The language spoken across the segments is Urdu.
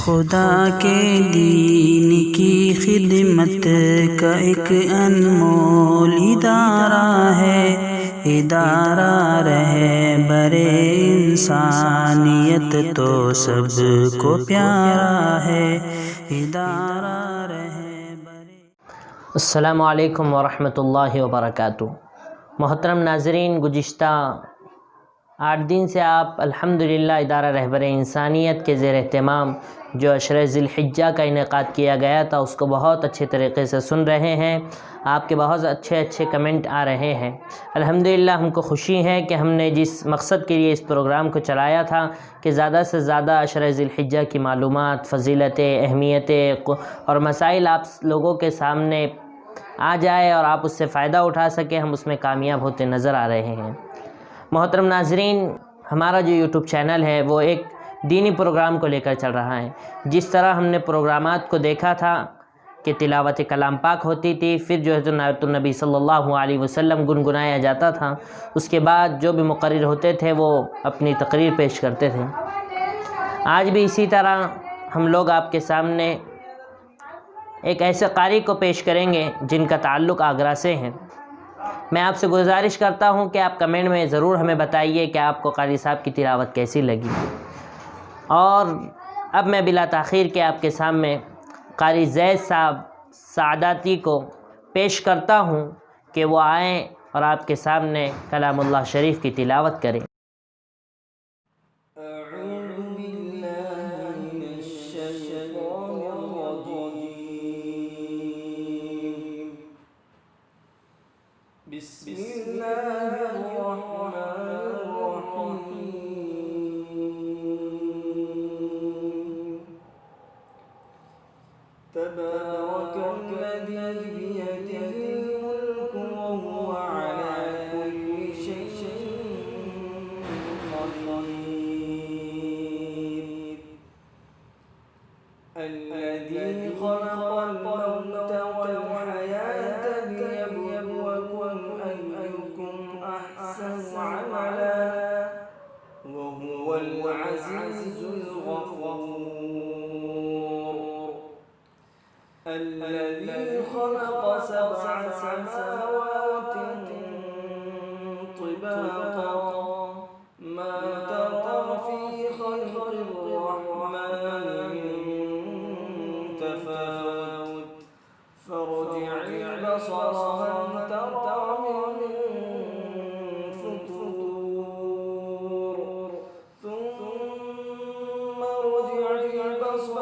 خدا کے دین کی خدمت کا ایک انمول ادارہ ہے، ادارہ رہبر انسانیت تو سب کو پیارا ہے، ادارہ رہبر۔ السلام علیکم ورحمۃ اللہ وبرکاتہ۔ محترم ناظرین، گزشتہ 8 دن سے آپ الحمدللہ ادارہ رہبر انسانیت کے زیر اہتمام جو عشرہ ذی الحجہ کا انعقاد کیا گیا تھا اس کو بہت اچھے طریقے سے سن رہے ہیں۔ آپ کے بہت اچھے کمنٹ آ رہے ہیں۔ الحمدللہ ہم کو خوشی ہے کہ ہم نے جس مقصد کے لیے اس پروگرام کو چلایا تھا کہ زیادہ سے زیادہ عشرہ ذی الحجہ کی معلومات، فضیلتیں، اہمیتیں اور مسائل آپ لوگوں کے سامنے آ جائے اور آپ اس سے فائدہ اٹھا سکیں، ہم اس میں کامیاب ہوتے نظر آ رہے ہیں۔ محترم ناظرین، ہمارا جو یوٹیوب چینل ہے وہ ایک دینی پروگرام کو لے کر چل رہا ہے۔ جس طرح ہم نے پروگرامات کو دیکھا تھا کہ تلاوت کلام پاک ہوتی تھی، پھر جو ہے نعت النبی صلی اللہ علیہ وسلم گنگنایا جاتا تھا، اس کے بعد جو بھی مقرر ہوتے تھے وہ اپنی تقریر پیش کرتے تھے۔ آج بھی اسی طرح ہم لوگ آپ کے سامنے ایک ایسے قاری کو پیش کریں گے جن کا تعلق آگرہ سے ہے۔ میں آپ سے گزارش کرتا ہوں کہ آپ کمنٹ میں ضرور ہمیں بتائیے کہ آپ کو قاری صاحب کی تلاوت کیسی لگی۔ اور اب میں بلا تاخیر کے آپ کے سامنے قاری زید صاحب سعاداتی کو پیش کرتا ہوں کہ وہ آئیں اور آپ کے سامنے کلام اللہ شریف کی تلاوت کریں۔ بسم اللہ الرحمن الرحیم، تبارک الذی بیدہ الملک وہو علی کل شیء قدیر، الذی خلق الموت والحیاة ليبلوکم أيكم أحسن عملا وهو العزيز الغفور، الذي خلق 7 سماوات طباقا ما ترى في خلق الرحمن من تفاوت فارجع البصر هل ترى من فطور ثم ارجع البصر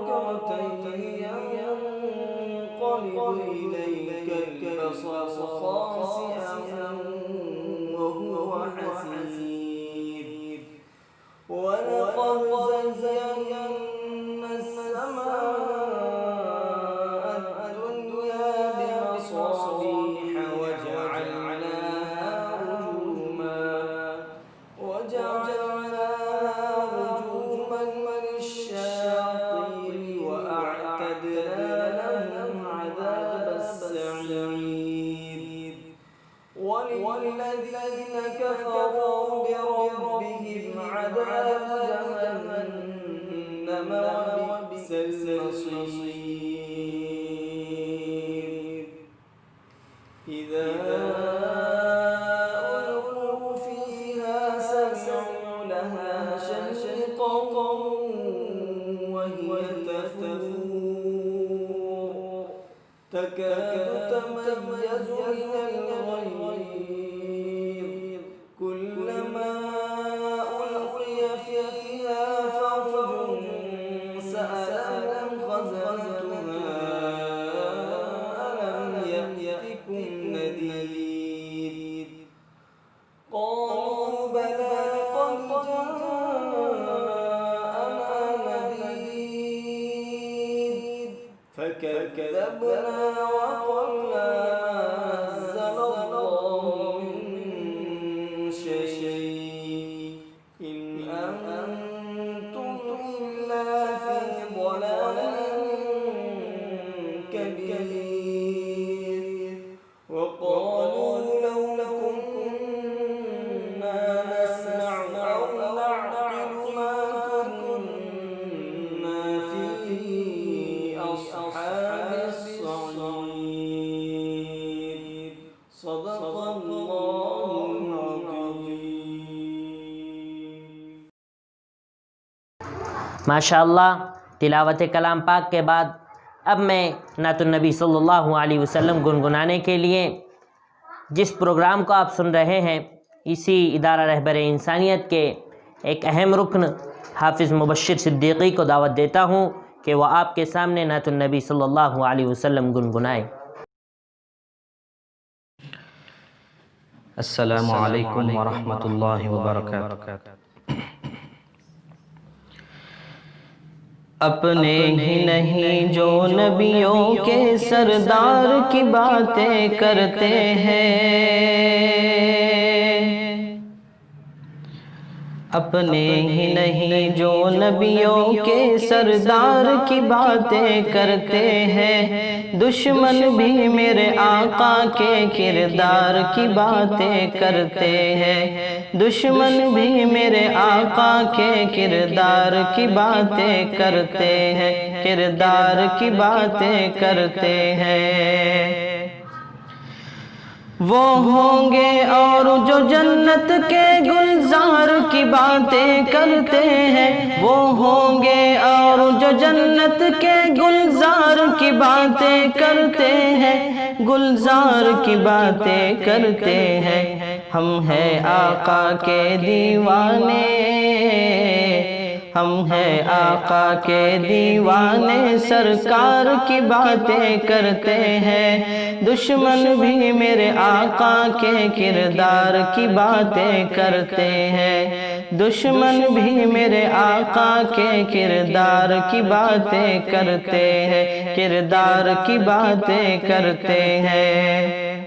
كرتين ينقلب إليك البصر خاسئا وهو حسير، ولقد زينا السماء الدنيا بمصابيح وجعلناها رجوما للشياطين وأعتدنا لهم عذاب السعير، وللذين كفروا بربهم عذاب جهنم وبئس المصير، إذا ألقوا فيها سمعوا لها شهيقا وهي تفور تكاد تميز من الغيظ، كلما ألقي فيها فوج سألهم خزنتها ألم يأتكم نذير، قالوا بلى قد جاءنا نذير فكذبنا وقلنا ما نزل الله من شيء إن أنتم إلا في ضلال كبير، وقالوا لو كنا نسمع أو نعقل ما كنا ماشاءاللہ تلاوت کلام پاک کے بعد اب میں نعت النبی صلی اللہ علیہ وسلم گنگنانے کے لیے جس پروگرام کو آپ سن رہے ہیں، اسی ادارہ رہبر انسانیت کے ایک اہم رکن حافظ مبشر صدیقی کو دعوت دیتا ہوں کہ وہ آپ کے سامنے نعت النبی صلی اللہ علیہ وسلم گنگنائے۔ السلام علیکم ورحمۃ اللہ وبرکاتہ۔ اپنے ہی نہیں جو نبیوں کے سردار کی باتیں کرتے ہیں، اپنے ہی نہیں جو نبیوں کے سردار کی باتیں کرتے ہیں، دشمن بھی میرے آقا کے کردار کی باتیں کرتے ہیں، دشمن بھی میرے آقا کے کردار کی باتیں کرتے ہیں، کردار کی باتیں کرتے ہیں۔ وہ ہوں گے اور جو جنت کے گلزار کی باتیں کرتے ہیں، وہ ہوں گے اور جو جنت کے گلزار کی باتیں کرتے ہیں، گلزار کی باتیں کرتے ہیں۔ ہم ہیں آقا کے دیوانے، ہم ہیں آقا کے دیوانے، سرکار کی باتیں کرتے ہیں، دشمن بھی میرے آقا کے کردار کی باتیں کرتے ہیں، دشمن بھی میرے آقا کے کردار کی باتیں کرتے ہیں، کردار کی باتیں کرتے ہیں۔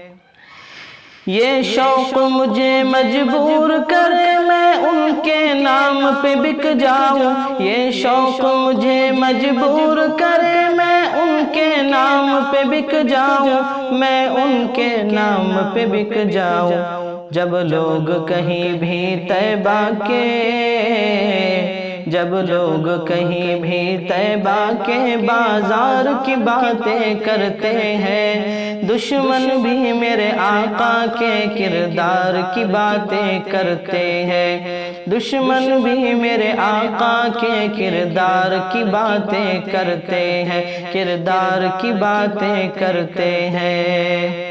یہ شوق مجھے مجبور کرے میں ان کے نام پہ بک جاؤں، یہ شوق مجھے مجبور کرے میں ان کے نام پہ بک جاؤں، میں ان کے نام پہ بک جاؤں۔ جب لوگ کہیں بھی طیبہ کے، جب لوگ کہیں بھی طیبہ کے بازار کی باتیں کرتے ہیں، دشمن بھی میرے آقا کے کردار کی باتیں کرتے ہیں، دشمن بھی میرے آقا کے کردار کی باتیں کرتے ہیں، کردار کی باتیں کرتے ہیں۔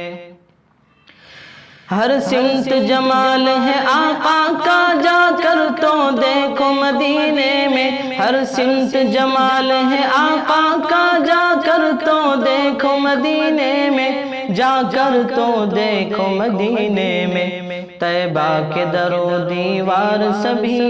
ہر سمت جمال ہے آقا کا، جا کر تو دیکھو مدینے میں، ہر سمت جمال ہے آقا کا، جا کر تو دیکھو مدینے میں، جا کر تو دیکھو مدینے میں۔ طیبہ کے در و دیوار سبھی،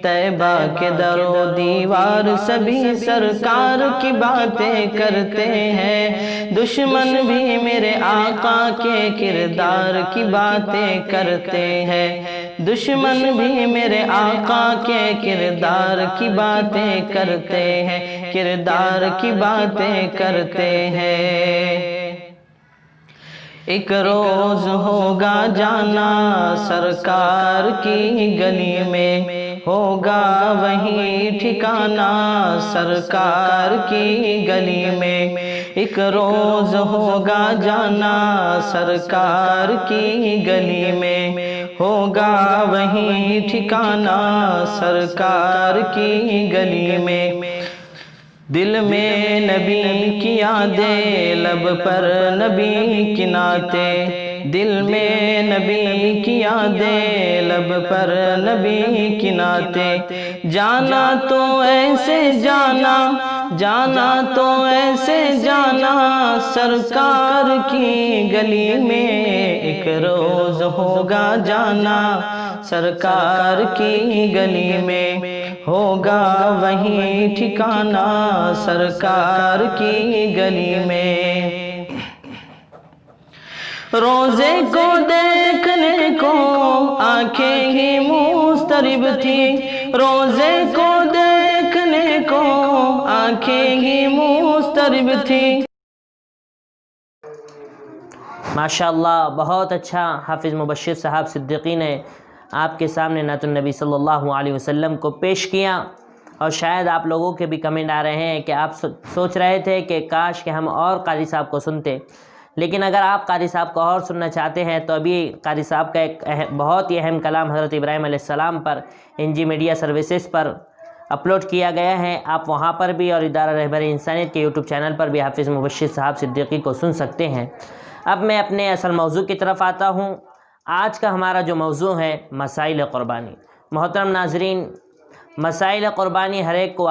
طیبہ کے در و دیوار سبھی سرکار کی باتیں کرتے ہیں، دشمن بھی میرے آقا کے کردار کی باتیں کرتے ہیں، دشمن بھی میرے آقا کے کردار کی باتیں کرتے ہیں، کردار کی باتیں کرتے ہیں۔ ایک روز ہوگا جانا سرکار کی گلی میں، ہوگا وہی ٹھکانہ سرکار کی گلی میں، ایک روز ہوگا جانا سرکار کی گلی میں، ہوگا وہی ٹھکانہ سرکار کی گلی میں۔ دل میں نبی کی یادیں، لب پر نبی کی نعتیں، دل میں نبی کی یادیں، لب پر نبی کی نعتیں، جانا تو ایسے جانا، جانا تو ایسے جانا سرکار کی گلی میں، ایک روز ہوگا جانا سرکار کی گلی میں، ہوگا وہی ٹھکانہ سرکار کی گلی میں۔ روزے کو دیکھنے کو آنکھیں ہی مضطرب تھی، روزے کو دیکھنے کو آنکھیں ہی مضطرب تھی۔ ماشاءاللہ بہت اچھا حافظ مبشر صاحب صدیقی نے آپ کے سامنے نعت النبی صلی اللہ علیہ وسلم کو پیش کیا، اور شاید آپ لوگوں کے بھی کمنٹ آ رہے ہیں کہ آپ سوچ رہے تھے کہ کاش کہ ہم اور قاری صاحب کو سنتے، لیکن اگر آپ قاری صاحب کو اور سننا چاہتے ہیں تو ابھی قاری صاحب کا ایک بہت ہی اہم کلام حضرت ابراہیم علیہ السلام پر NG میڈیا سروسز پر اپلوڈ کیا گیا ہے، آپ وہاں پر بھی اور ادارہ رہبر انسانیت کے یوٹیوب چینل پر بھی حافظ مبشر صاحب صدیقی کو سن سکتے ہیں۔ اب میں اپنے اصل موضوع کی طرف آتا ہوں۔ آج کا ہمارا جو موضوع ہے مسائل قربانی۔ محترم ناظرین، مسائل قربانی ہر ایک کو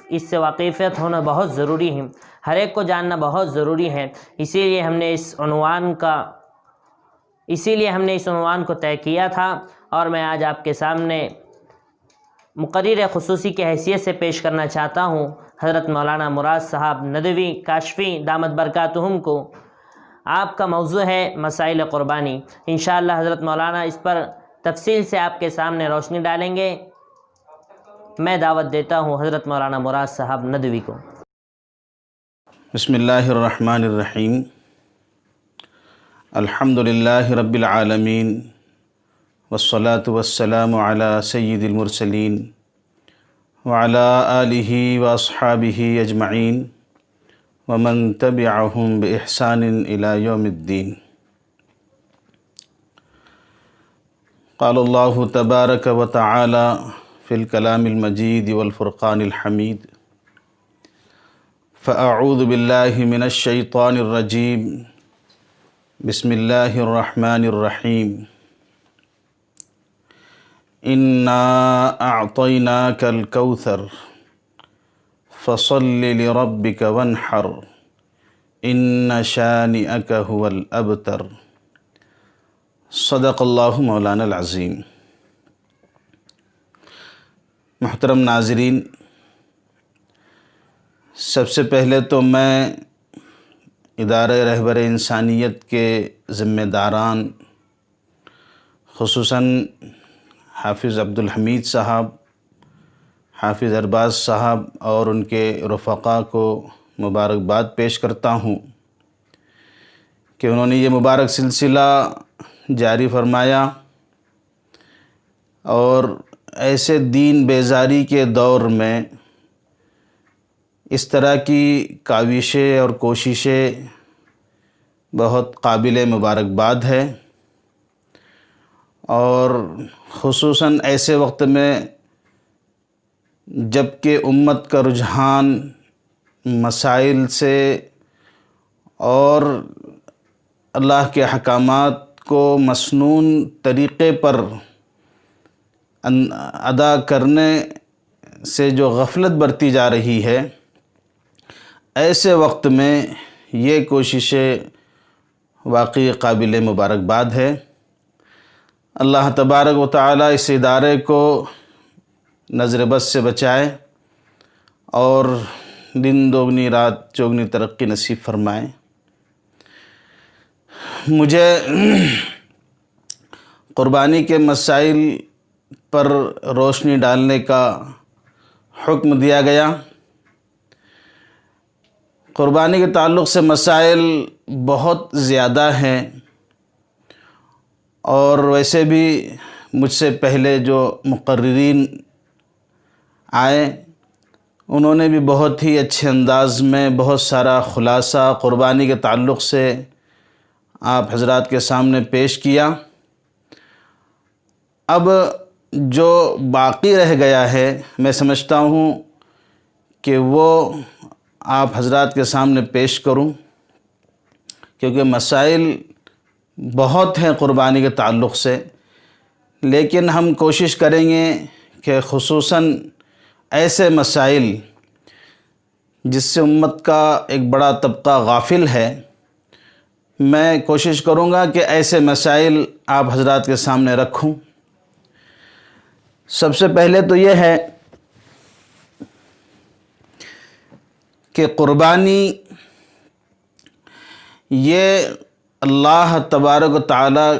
اس سے واقفیت ہونا بہت ضروری ہے، ہر ایک کو جاننا بہت ضروری ہے۔ اسی لیے ہم نے اس عنوان کو طے کیا تھا، اور میں آج آپ کے سامنے مقرر خصوصی کی حیثیت سے پیش کرنا چاہتا ہوں حضرت مولانا مراد صاحب ندوی کاشفی دامت برکاتہم کو۔ آپ کا موضوع ہے مسائل قربانی۔ انشاءاللہ حضرت مولانا اس پر تفصیل سے آپ کے سامنے روشنی ڈالیں گے۔ میں دعوت دیتا ہوں حضرت مولانا مراد صاحب ندوی کو۔ بسم اللہ الرحمن الرحیم، الحمد للہ رب العالمین، والصلاة والسلام علی سید المرسلین وعلی آلہ واصحابہ اجمعین ومن تبعہم بإحسان الی یوم الدین۔ قال اللہ تبارک وتعالی فی الکلام المجید والفرقان الحمید، فأعوذ باللہ من الشیطان الرجیم، بسم اللہ الرحمن الرحیم، انا اعطیناک الکوثر فصل لربک وانحر ان شانئک هو الابتر۔ صدق اللہ مولانا العظیم۔ محترم ناظرین، سب سے پہلے تو میں ادارہ رہبر انسانیت کے ذمہ داران، خصوصاً حافظ عبدالحمید صاحب، حافظ ارباز صاحب اور ان کے رفقا کو مبارکباد پیش کرتا ہوں کہ انہوں نے یہ مبارک سلسلہ جاری فرمایا، اور ایسے دین بیزاری کے دور میں اس طرح کی کاوشیں اور کوششیں بہت قابل مبارکباد ہے، اور خصوصاً ایسے وقت میں جب کہ امت کا رجحان مسائل سے اور اللہ کے احکامات کو مسنون طریقے پر ادا کرنے سے جو غفلت برتی جا رہی ہے، ایسے وقت میں یہ کوششیں واقعی قابل مبارکباد ہے۔ اللہ تبارک و تعالی اس ادارے کو نظر بد سے بچائے اور دن دوگنی رات چوگنی ترقی نصیب فرمائے۔ مجھے قربانی کے مسائل پر روشنی ڈالنے کا حکم دیا گیا۔ قربانی کے تعلق سے مسائل بہت زیادہ ہیں، اور ویسے بھی مجھ سے پہلے جو مقررین آئے انہوں نے بھی بہت ہی اچھے انداز میں بہت سارا خلاصہ قربانی کے تعلق سے آپ حضرات کے سامنے پیش کیا۔ اب جو باقی رہ گیا ہے، میں سمجھتا ہوں کہ وہ آپ حضرات کے سامنے پیش کروں، کیونکہ مسائل بہت ہیں قربانی کے تعلق سے، لیکن ہم کوشش کریں گے کہ خصوصاً ایسے مسائل جس سے امت کا ایک بڑا طبقہ غافل ہے، میں کوشش کروں گا کہ ایسے مسائل آپ حضرات کے سامنے رکھوں۔ سب سے پہلے تو یہ ہے کہ قربانی یہ اللہ تبارک و تعالی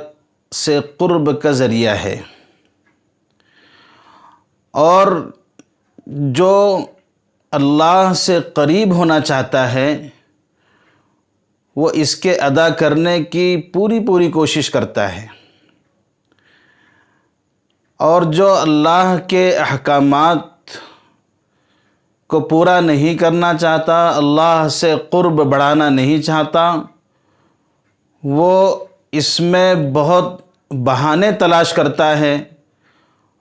سے قرب کا ذریعہ ہے، اور جو اللہ سے قریب ہونا چاہتا ہے وہ اس کے ادا کرنے کی پوری کوشش کرتا ہے، اور جو اللہ کے احکامات کو پورا نہیں کرنا چاہتا، اللہ سے قرب بڑھانا نہیں چاہتا، وہ اس میں بہت بہانے تلاش کرتا ہے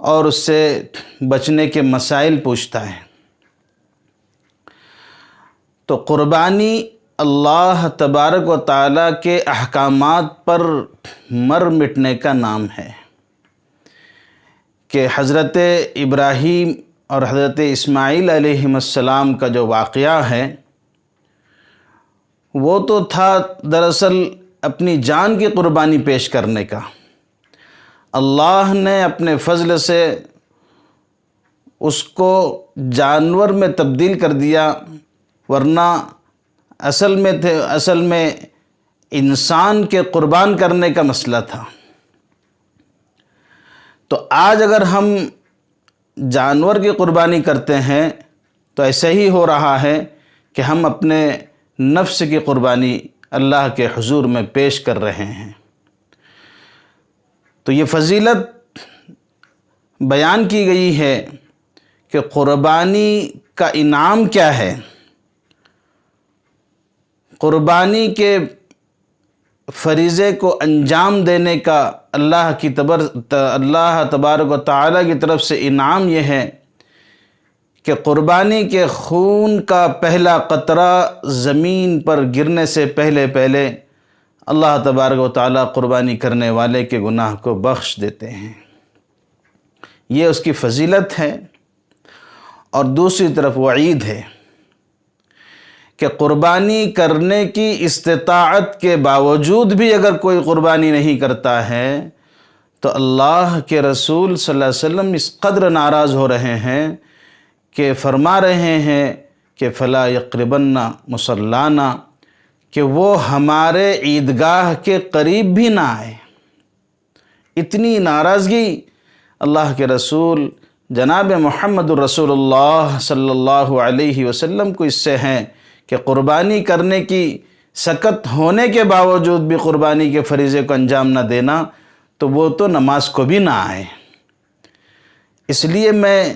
اور اس سے بچنے کے مسائل پوچھتا ہے۔ تو قربانی اللہ تبارک و تعالیٰ کے احکامات پر مر مٹنے کا نام ہے کہ حضرت ابراہیم اور حضرت اسماعیل علیہ السلام کا جو واقعہ ہے وہ تو تھا دراصل اپنی جان کی قربانی پیش کرنے کا۔ اللہ نے اپنے فضل سے اس کو جانور میں تبدیل کر دیا، ورنہ اصل میں انسان کے قربان کرنے کا مسئلہ تھا۔ تو آج اگر ہم جانور کی قربانی کرتے ہیں تو ایسا ہی ہو رہا ہے کہ ہم اپنے نفس کی قربانی اللہ کے حضور میں پیش کر رہے ہیں۔ تو یہ فضیلت بیان کی گئی ہے کہ قربانی کا انعام کیا ہے۔ قربانی کے فریضے کو انجام دینے کا اللہ تبارک و تعالیٰ کی طرف سے انعام یہ ہے کہ قربانی کے خون کا پہلا قطرہ زمین پر گرنے سے پہلے اللہ تبارک و تعالیٰ قربانی کرنے والے کے گناہ کو بخش دیتے ہیں۔ یہ اس کی فضیلت ہے۔ اور دوسری طرف وعید ہے کہ قربانی کرنے کی استطاعت کے باوجود بھی اگر کوئی قربانی نہیں کرتا ہے تو اللہ کے رسول صلی اللہ علیہ وسلم اس قدر ناراض ہو رہے ہیں کہ فرما رہے ہیں کہ فلا یقربن مصلانا، کہ وہ ہمارے عیدگاہ کے قریب بھی نہ آئے۔ اتنی ناراضگی اللہ کے رسول جناب محمد الرسول اللہ صلی اللہ علیہ وسلم کو اس سے ہیں کہ قربانی کرنے کی سکت ہونے کے باوجود بھی قربانی کے فریضے کو انجام نہ دینا، تو وہ تو نماز کو بھی نہ آئے۔ اس لیے میں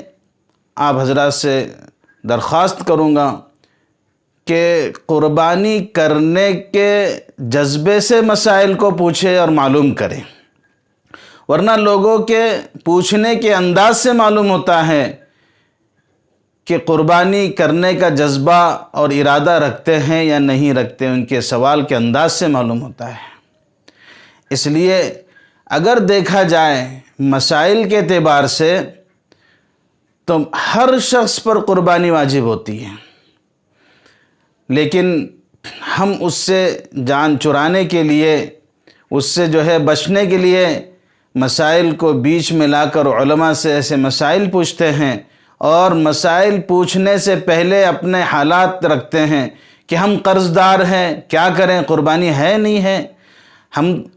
آپ حضرات سے درخواست کروں گا کہ قربانی کرنے کے جذبے سے مسائل کو پوچھے اور معلوم کریں، ورنہ لوگوں کے پوچھنے کے انداز سے معلوم ہوتا ہے کہ قربانی کرنے کا جذبہ اور ارادہ رکھتے ہیں یا نہیں رکھتے، ان کے سوال کے انداز سے معلوم ہوتا ہے۔ اس لیے اگر دیکھا جائے مسائل کے اعتبار سے تو ہر شخص پر قربانی واجب ہوتی ہے، لیکن ہم اس سے جان چرانے کے لیے، اس سے بچنے کے لیے مسائل کو بیچ میں لا کر علماء سے ایسے مسائل پوچھتے ہیں، اور مسائل پوچھنے سے پہلے اپنے حالات رکھتے ہیں کہ ہم قرض دار ہیں، کیا کریں، قربانی ہے نہیں ہے،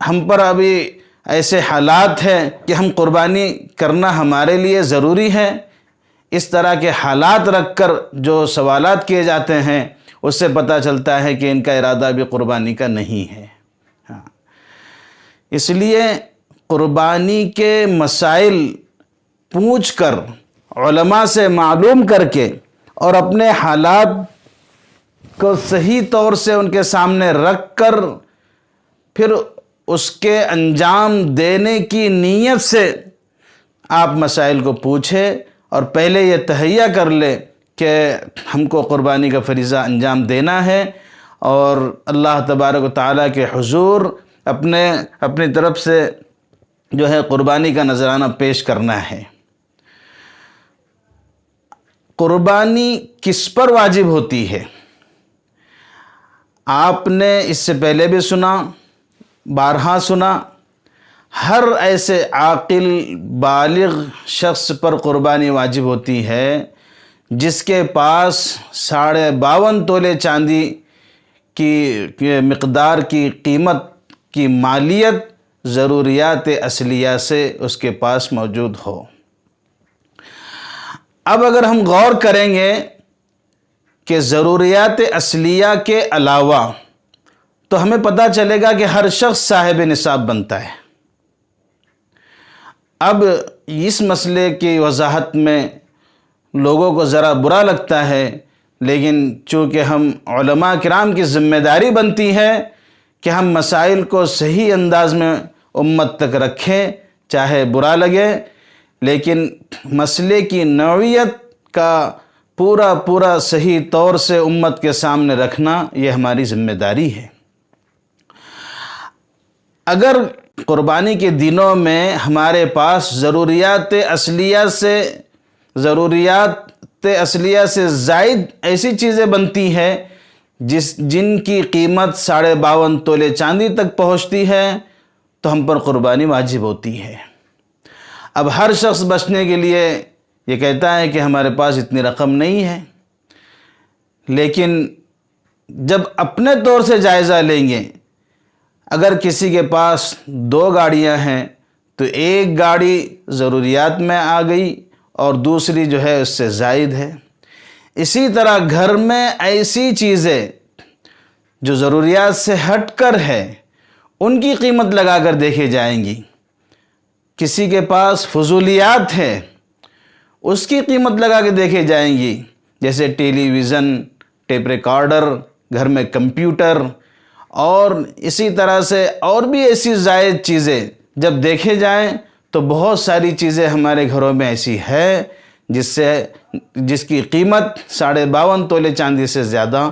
ہم پر ابھی ایسے حالات ہیں کہ ہم قربانی کرنا ہمارے لیے ضروری ہے۔ اس طرح کے حالات رکھ کر جو سوالات کیے جاتے ہیں اس سے پتہ چلتا ہے کہ ان کا ارادہ بھی قربانی کا نہیں ہے۔ اس لیے قربانی کے مسائل پوچھ کر، علماء سے معلوم کر کے، اور اپنے حالات کو صحیح طور سے ان کے سامنے رکھ کر پھر اس کے انجام دینے کی نیت سے آپ مسائل کو پوچھیں اور پہلے یہ تہیہ کر لے کہ ہم کو قربانی کا فریضہ انجام دینا ہے اور اللہ تبارک و تعالیٰ کے حضور اپنی طرف سے قربانی کا نذرانہ پیش کرنا ہے۔ قربانی کس پر واجب ہوتی ہے؟ آپ نے اس سے پہلے بھی سنا، بارہا سنا، ہر ایسے عاقل بالغ شخص پر قربانی واجب ہوتی ہے جس کے پاس 52.5 تولے چاندی کی مقدار کی قیمت کی مالیت ضروریات اصلیہ سے اس کے پاس موجود ہو۔ اب اگر ہم غور کریں گے کہ ضروریات اصلیہ کے علاوہ، تو ہمیں پتہ چلے گا کہ ہر شخص صاحب نصاب بنتا ہے۔ اب اس مسئلے کی وضاحت میں لوگوں کو ذرا برا لگتا ہے، لیکن چونکہ ہم علماء کرام کی ذمہ داری بنتی ہے کہ ہم مسائل کو صحیح انداز میں امت تک رکھیں، چاہے برا لگے، لیکن مسئلے کی نوعیت کا پورا صحیح طور سے امت کے سامنے رکھنا یہ ہماری ذمہ داری ہے۔ اگر قربانی کے دنوں میں ہمارے پاس ضروریات اصلیہ سے زائد ایسی چیزیں بنتی ہیں جن کی قیمت 52.5 تولے چاندی تک پہنچتی ہے تو ہم پر قربانی واجب ہوتی ہے۔ اب ہر شخص بچنے کے لیے یہ کہتا ہے کہ ہمارے پاس اتنی رقم نہیں ہے، لیکن جب اپنے طور سے جائزہ لیں گے، اگر کسی کے پاس 2 گاڑیاں ہیں تو ایک گاڑی ضروریات میں آ گئی اور دوسری جو ہے اس سے زائد ہے۔ اسی طرح گھر میں ایسی چیزیں جو ضروریات سے ہٹ کر ہے ان کی قیمت لگا کر دیکھی جائیں گی۔ کسی کے پاس فضولیات ہے اس کی قیمت لگا کے دیکھے جائیں گی، جیسے ٹیلی ویژن، ٹیپ ریکارڈر، گھر میں کمپیوٹر اور اسی طرح سے اور بھی ایسی زائد چیزیں جب دیکھے جائیں تو بہت ساری چیزیں ہمارے گھروں میں ایسی ہے جس کی قیمت 52.5 تولے چاندی سے زیادہ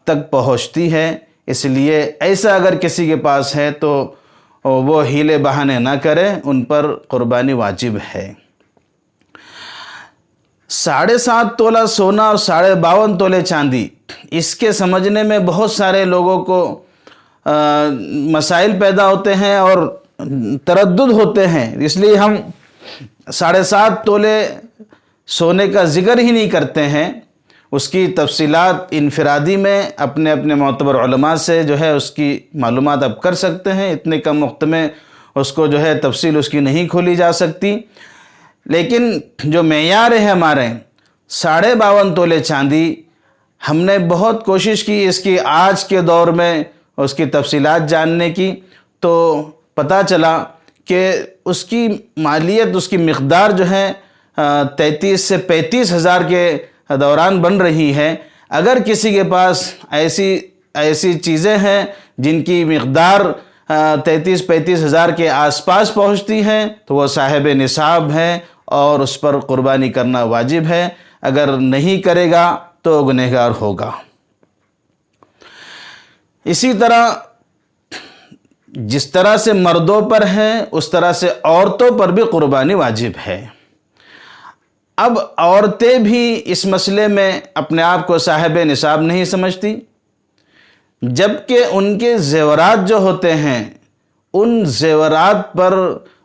تک پہنچتی ہے۔ اس لیے ایسا اگر کسی کے پاس ہے تو وہ ہیلے بہانے نہ کرے، ان پر قربانی واجب ہے۔ 7.5 تولہ سونا اور 52.5 تولے چاندی، اس کے سمجھنے میں بہت سارے لوگوں کو مسائل پیدا ہوتے ہیں اور تردد ہوتے ہیں، اس لیے ہم 7.5 تولے سونے کا ذکر ہی نہیں کرتے ہیں۔ اس کی تفصیلات انفرادی میں اپنے معتبر علماء سے جو ہے اس کی معلومات آپ کر سکتے ہیں، اتنے کم وقت میں اس کو جو ہے تفصیل اس کی نہیں کھولی جا سکتی۔ لیکن جو معیار ہے ہمارے 52.5 تولے چاندی، ہم نے بہت کوشش کی اس کی آج کے دور میں اس کی تفصیلات جاننے کی، تو پتہ چلا کہ اس کی مالیت، اس کی مقدار جو ہے 33 سے 35 ہزار کے دوران بن رہی ہے۔ اگر کسی کے پاس ایسی چیزیں ہیں جن کی مقدار 33-35 ہزار کے آس پاس پہنچتی ہیں تو وہ صاحب نصاب ہے اور اس پر قربانی کرنا واجب ہے، اگر نہیں کرے گا تو گنہگار ہوگا۔ اسی طرح جس طرح سے مردوں پر ہے اس طرح سے عورتوں پر بھی قربانی واجب ہے۔ اب عورتیں بھی اس مسئلے میں اپنے آپ کو صاحب نصاب نہیں سمجھتی، جبکہ ان کے زیورات جو ہوتے ہیں ان زیورات پر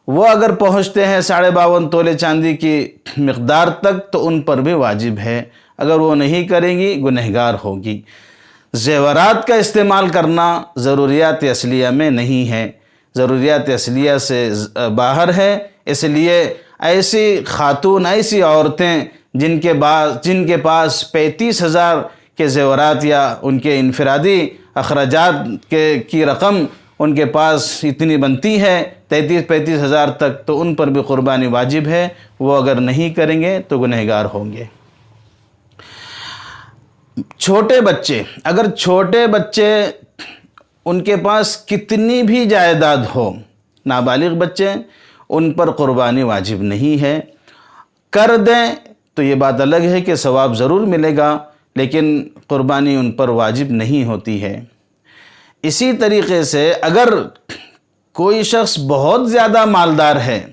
وہ اگر پہنچتے ہیں 52.5 تولے چاندی کی مقدار تک تو ان پر بھی واجب ہے، اگر وہ نہیں کریں گی گنہگار ہوگی۔ زیورات کا استعمال کرنا ضروریات اصلیہ میں نہیں ہے، ضروریات اصلیہ سے باہر ہے، اس لیے ایسی خاتون، ایسی عورتیں جن کے پاس 35 ہزار کے زیورات یا ان کے انفرادی اخراجات کی رقم ان کے پاس اتنی بنتی ہے 33-35 ہزار تک، تو ان پر بھی قربانی واجب ہے، وہ اگر نہیں کریں گے تو گنہگار ہوں گے۔ چھوٹے بچے، اگر چھوٹے بچے ان کے پاس کتنی بھی جائیداد ہو، نابالغ بچے، ان پر قربانی واجب نہیں ہے۔ کر دیں تو یہ بات الگ ہے کہ ثواب ضرور ملے گا، لیکن قربانی ان پر واجب نہیں ہوتی ہے۔ اسی طریقے سے اگر کوئی شخص بہت زیادہ مالدار ہے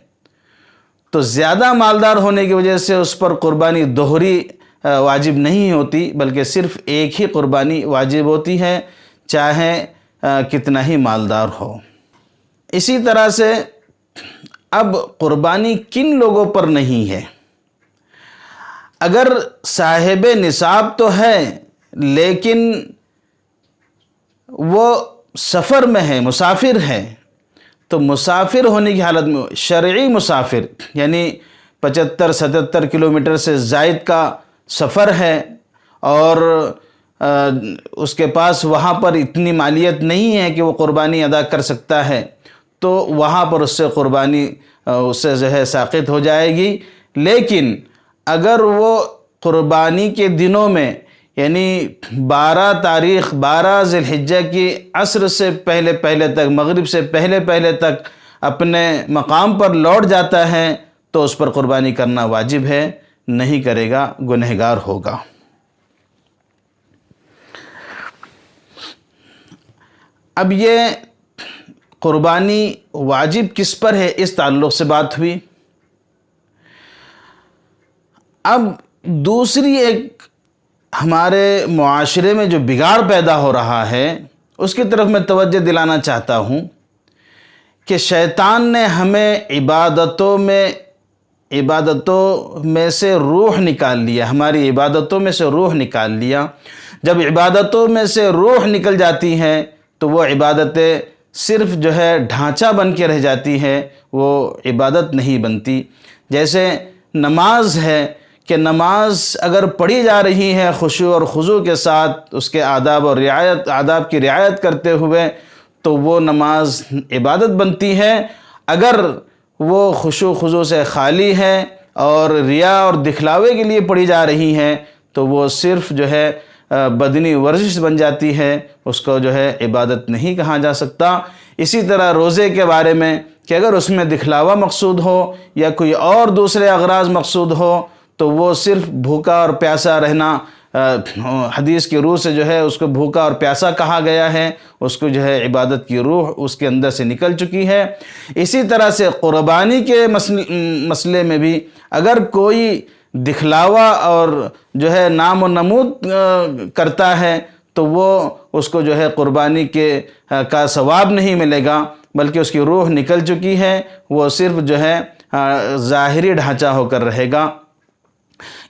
تو زیادہ مالدار ہونے کی وجہ سے اس پر قربانی دوہری واجب نہیں ہوتی، بلکہ صرف ایک ہی قربانی واجب ہوتی ہے، چاہے کتنا ہی مالدار ہو۔ اسی طرح سے اب قربانی کن لوگوں پر نہیں ہے؟ اگر صاحب نصاب تو ہے لیکن وہ سفر میں ہے، مسافر ہے، تو مسافر ہونے کی حالت میں شرعی مسافر یعنی 75-77 کلومیٹر سے زائد کا سفر ہے اور اس کے پاس وہاں پر اتنی مالیت نہیں ہے کہ وہ قربانی ادا کر سکتا ہے، تو وہاں پر اس سے قربانی اس سے جو ہے ساقط ہو جائے گی۔ لیکن اگر وہ قربانی کے دنوں میں یعنی 12 ذی الحجہ کی عصر سے پہلے تک، مغرب سے پہلے تک اپنے مقام پر لوٹ جاتا ہے تو اس پر قربانی کرنا واجب ہے، نہیں کرے گا گنہگار ہوگا۔ اب یہ قربانی واجب کس پر ہے، اس تعلق سے بات ہوئی۔ اب دوسری ایک ہمارے معاشرے میں جو بگاڑ پیدا ہو رہا ہے اس کی طرف میں توجہ دلانا چاہتا ہوں کہ شیطان نے ہمیں عبادتوں میں سے روح نکال لیا، ہماری عبادتوں میں سے روح نکال لیا۔ جب عبادتوں میں سے روح نکل جاتی ہیں تو وہ عبادتیں صرف جو ہے ڈھانچہ بن کے رہ جاتی ہے، وہ عبادت نہیں بنتی۔ جیسے نماز ہے کہ نماز اگر پڑھی جا رہی ہے خشوع اور خضوع کے ساتھ، اس کے آداب کی رعایت کرتے ہوئے، تو وہ نماز عبادت بنتی ہے۔ اگر وہ خشوع خضوع سے خالی ہے اور ریا اور دکھلاوے کے لیے پڑھی جا رہی ہیں تو وہ صرف جو ہے بدنی ورزش بن جاتی ہے، اس کو جو ہے عبادت نہیں کہا جا سکتا۔ اسی طرح روزے کے بارے میں کہ اگر اس میں دکھلاوا مقصود ہو یا کوئی اور دوسرے اغراض مقصود ہو تو وہ صرف بھوکا اور پیاسا رہنا، حدیث کی روح سے جو ہے اس کو بھوکا اور پیاسا کہا گیا ہے، اس کو جو ہے عبادت کی روح اس کے اندر سے نکل چکی ہے۔ اسی طرح سے قربانی کے مسئلے میں بھی اگر کوئی دکھلاوا اور جو ہے نام و نمود کرتا ہے تو وہ اس کو جو ہے قربانی کا ثواب نہیں ملے گا، بلکہ اس کی روح نکل چکی ہے، وہ صرف جو ہے ظاہری ڈھانچہ ہو کر رہے گا۔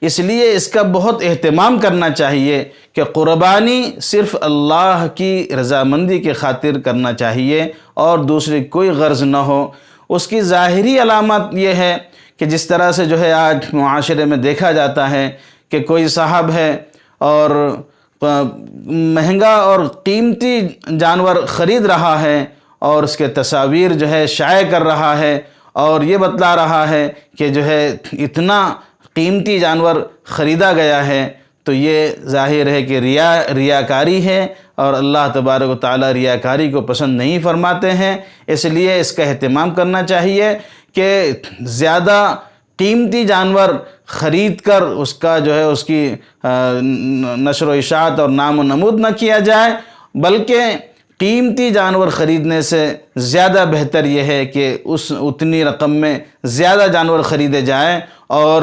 اس لیے اس کا بہت اہتمام کرنا چاہیے کہ قربانی صرف اللہ کی رضامندی کے خاطر کرنا چاہیے اور دوسری کوئی غرض نہ ہو۔ اس کی ظاہری علامت یہ ہے کہ جس طرح سے جو ہے آج معاشرے میں دیکھا جاتا ہے کہ کوئی صاحب ہے اور مہنگا اور قیمتی جانور خرید رہا ہے اور اس کے تصاویر جو ہے شائع کر رہا ہے اور یہ بتلا رہا ہے کہ جو ہے اتنا قیمتی جانور خریدا گیا ہے، تو یہ ظاہر ہے کہ ریاکاری ہے اور اللہ تبارک و تعالی ریاکاری کو پسند نہیں فرماتے ہیں۔ اس لیے اس کا اہتمام کرنا چاہیے کہ زیادہ قیمتی جانور خرید کر اس کا جو ہے اس کی نشر و اشاعت اور نام و نمود نہ کیا جائے، بلکہ قیمتی جانور خریدنے سے زیادہ بہتر یہ ہے کہ اتنی رقم میں زیادہ جانور خریدے جائیں اور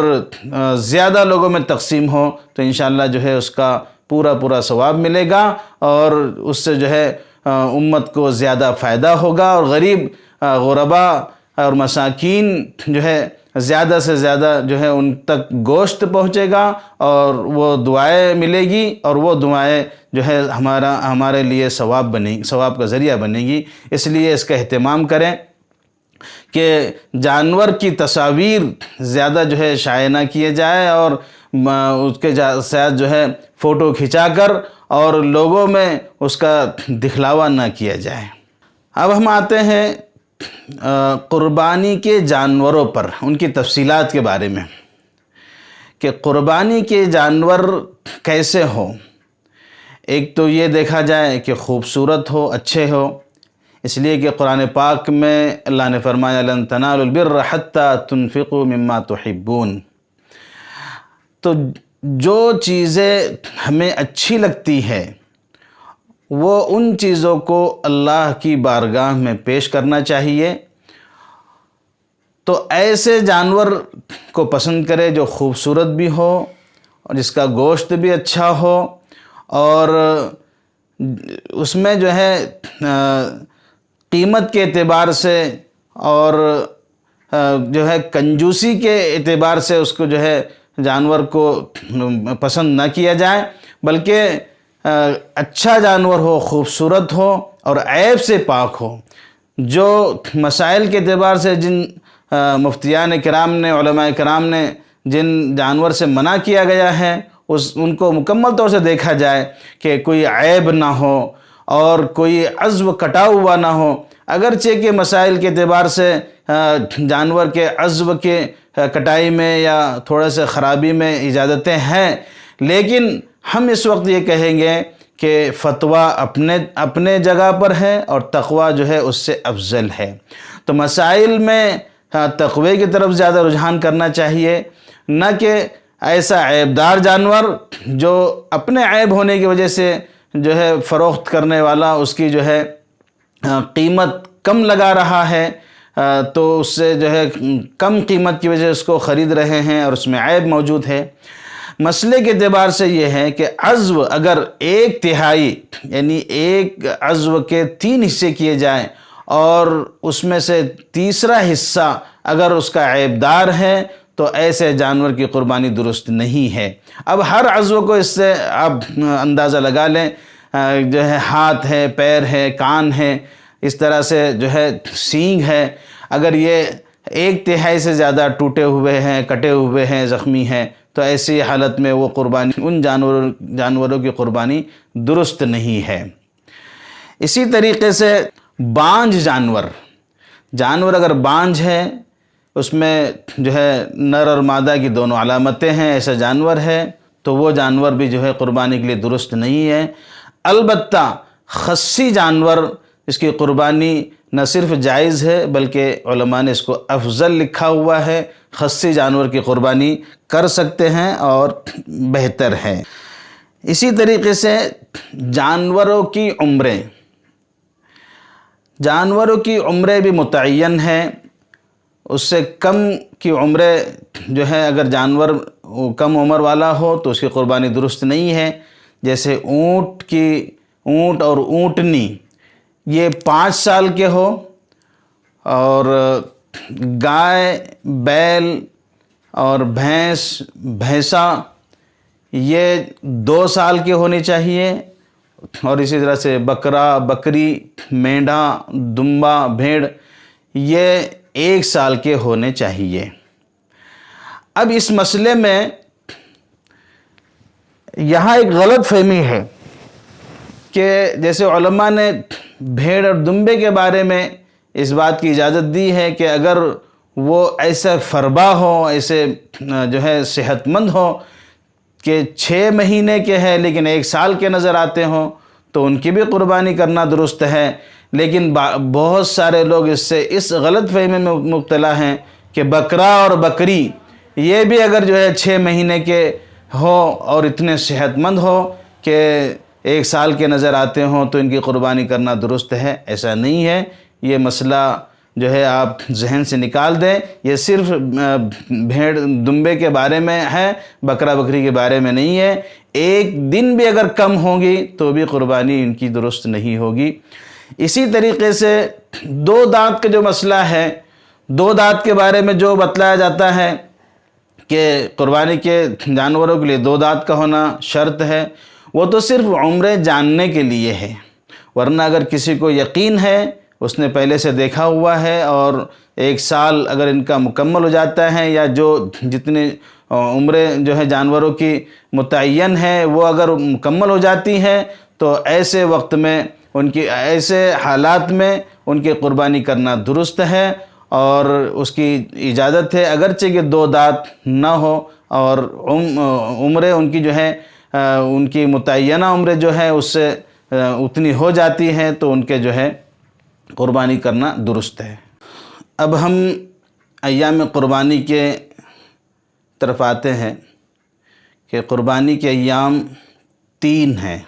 زیادہ لوگوں میں تقسیم ہو تو انشاءاللہ جو ہے اس کا پورا ثواب ملے گا اور اس سے جو ہے امت کو زیادہ فائدہ ہوگا اور غریب غربا اور مساکین جو ہے زیادہ سے زیادہ جو ہے ان تک گوشت پہنچے گا اور وہ دعائیں ملے گی اور وہ دعائیں جو ہے ہمارے لیے ثواب کا ذریعہ بنے گی۔ اس لیے اس کا اہتمام کریں کہ جانور کی تصاویر زیادہ جو ہے شائع نہ کیے جائے اور اس کے ساتھ جو ہے فوٹو کھنچا کر اور لوگوں میں اس کا دکھلاوا نہ کیا جائے۔ اب ہم آتے ہیں قربانی کے جانوروں پر، ان کی تفصیلات کے بارے میں کہ قربانی کے جانور کیسے ہو۔ ایک تو یہ دیکھا جائے کہ خوبصورت ہو، اچھے ہو، اس لیے کہ قرآن پاک میں اللہ نے فرمایا لن تنالوا البر حتى تنفقوا مما تحبون۔ تو جو چیزیں ہمیں اچھی لگتی ہے وہ ان چیزوں کو اللہ کی بارگاہ میں پیش کرنا چاہیے۔ تو ایسے جانور کو پسند کرے جو خوبصورت بھی ہو اور جس کا گوشت بھی اچھا ہو اور اس میں جو ہے قیمت کے اعتبار سے اور جو ہے کنجوسی کے اعتبار سے اس کو جو ہے جانور کو پسند نہ کیا جائے، بلکہ اچھا جانور ہو، خوبصورت ہو اور عیب سے پاک ہو۔ جو مسائل کے اعتبار سے جن مفتیان کرام نے، علماء کرام نے جن جانور سے منع کیا گیا ہے ان کو مکمل طور سے دیکھا جائے کہ کوئی عیب نہ ہو اور کوئی عضو کٹا ہوا نہ ہو۔ اگرچہ کہ مسائل کے اعتبار سے جانور کے عضو کے کٹائی میں یا تھوڑا سے خرابی میں اجازتیں ہیں، لیکن ہم اس وقت یہ کہیں گے کہ فتویٰ اپنے جگہ پر ہے اور تقویٰ جو ہے اس سے افضل ہے۔ تو مسائل میں تقوی کی طرف زیادہ رجحان کرنا چاہیے، نہ کہ ایسا عیبدار جانور جو اپنے عیب ہونے کی وجہ سے جو ہے فروخت کرنے والا اس کی جو ہے قیمت کم لگا رہا ہے، تو اس سے جو ہے کم قیمت کی وجہ سے اس کو خرید رہے ہیں اور اس میں عیب موجود ہے۔ مسئلے کے اعتبار سے یہ ہے کہ عضو اگر 1/3 یعنی ایک عضو کے 3 حصے کیے جائیں اور اس میں سے تیسرا حصہ اگر اس کا عیبدار ہے تو ایسے جانور کی قربانی درست نہیں ہے۔ اب ہر عضو کو اس سے آپ اندازہ لگا لیں، جو ہے ہاتھ ہے، پیر ہے، کان ہے، اس طرح سے جو ہے سینگ ہے، اگر یہ 1/3 سے زیادہ ٹوٹے ہوئے ہیں، کٹے ہوئے ہیں، زخمی ہیں، تو ایسی حالت میں وہ قربانی ان جانوروں کی قربانی درست نہیں ہے۔ اسی طریقے سے بانجھ جانور اگر بانجھ ہے، اس میں جو ہے نر اور مادہ کی دونوں علامتیں ہیں، ایسا جانور ہے تو وہ جانور بھی جو ہے قربانی کے لیے درست نہیں ہے۔ البتہ خصی جانور اس کی قربانی نہ صرف جائز ہے بلکہ علماء نے اس کو افضل لکھا ہوا ہے، خصی جانور کی قربانی کر سکتے ہیں اور بہتر ہے۔ اسی طریقے سے جانوروں کی عمریں بھی متعین ہیں، اس سے کم کی عمریں جو ہے اگر جانور کم عمر والا ہو تو اس کی قربانی درست نہیں ہے۔ جیسے اونٹ اور اونٹنی یہ 5 سال کے ہو، اور گائے، بیل اور بھینسا یہ 2 سال کے ہونی چاہیے، اور اسی طرح سے بکرا، بکری، مینڈھا، دمبا، بھیڑ یہ 1 سال کے ہونے چاہیے۔ اب اس مسئلے میں یہاں ایک غلط فہمی ہے کہ جیسے علماء نے بھیڑ اور دمبے کے بارے میں اس بات کی اجازت دی ہے کہ اگر وہ ایسا فربا ہو، ایسے جو ہے صحت مند ہو کہ 6 مہینے کے ہیں لیکن 1 سال کے نظر آتے ہوں تو ان کی بھی قربانی کرنا درست ہے۔ لیکن بہت سارے لوگ اس غلط فہمی میں مبتلا ہیں کہ بکرا اور بکری یہ بھی اگر جو ہے 6 مہینے کے ہو اور اتنے صحت مند ہو کہ 1 سال کے نظر آتے ہوں تو ان کی قربانی کرنا درست ہے، ایسا نہیں ہے۔ یہ مسئلہ جو ہے آپ ذہن سے نکال دیں، یہ صرف بھیڑ دمبے کے بارے میں ہے، بکرا بکری کے بارے میں نہیں ہے۔ 1 دن بھی اگر کم ہوگی تو بھی قربانی ان کی درست نہیں ہوگی۔ اسی طریقے سے 2 دانت کا جو مسئلہ ہے، 2 دانت کے بارے میں جو بتلایا جاتا ہے کہ قربانی کے جانوروں کے لیے 2 دانت کا ہونا شرط ہے، وہ تو صرف عمریں جاننے کے لیے ہے، ورنہ اگر کسی کو یقین ہے، اس نے پہلے سے دیکھا ہوا ہے اور 1 سال اگر ان کا مکمل ہو جاتا ہے یا جتنی عمریں جو ہے جانوروں کی متعین ہے وہ اگر مکمل ہو جاتی ہیں تو ایسے وقت میں ایسے حالات میں ان کی قربانی کرنا درست ہے اور اس کی اجازت ہے، اگرچہ کہ 2 دانت نہ ہو اور عمریں ان کی جو ہے ان کی متعینہ عمریں جو ہے اس سے اتنی ہو جاتی ہیں تو ان کے جو ہے قربانی کرنا درست ہے۔ اب ہم ایام قربانی کے طرف آتے ہیں کہ قربانی کے ایام 3 ہیں۔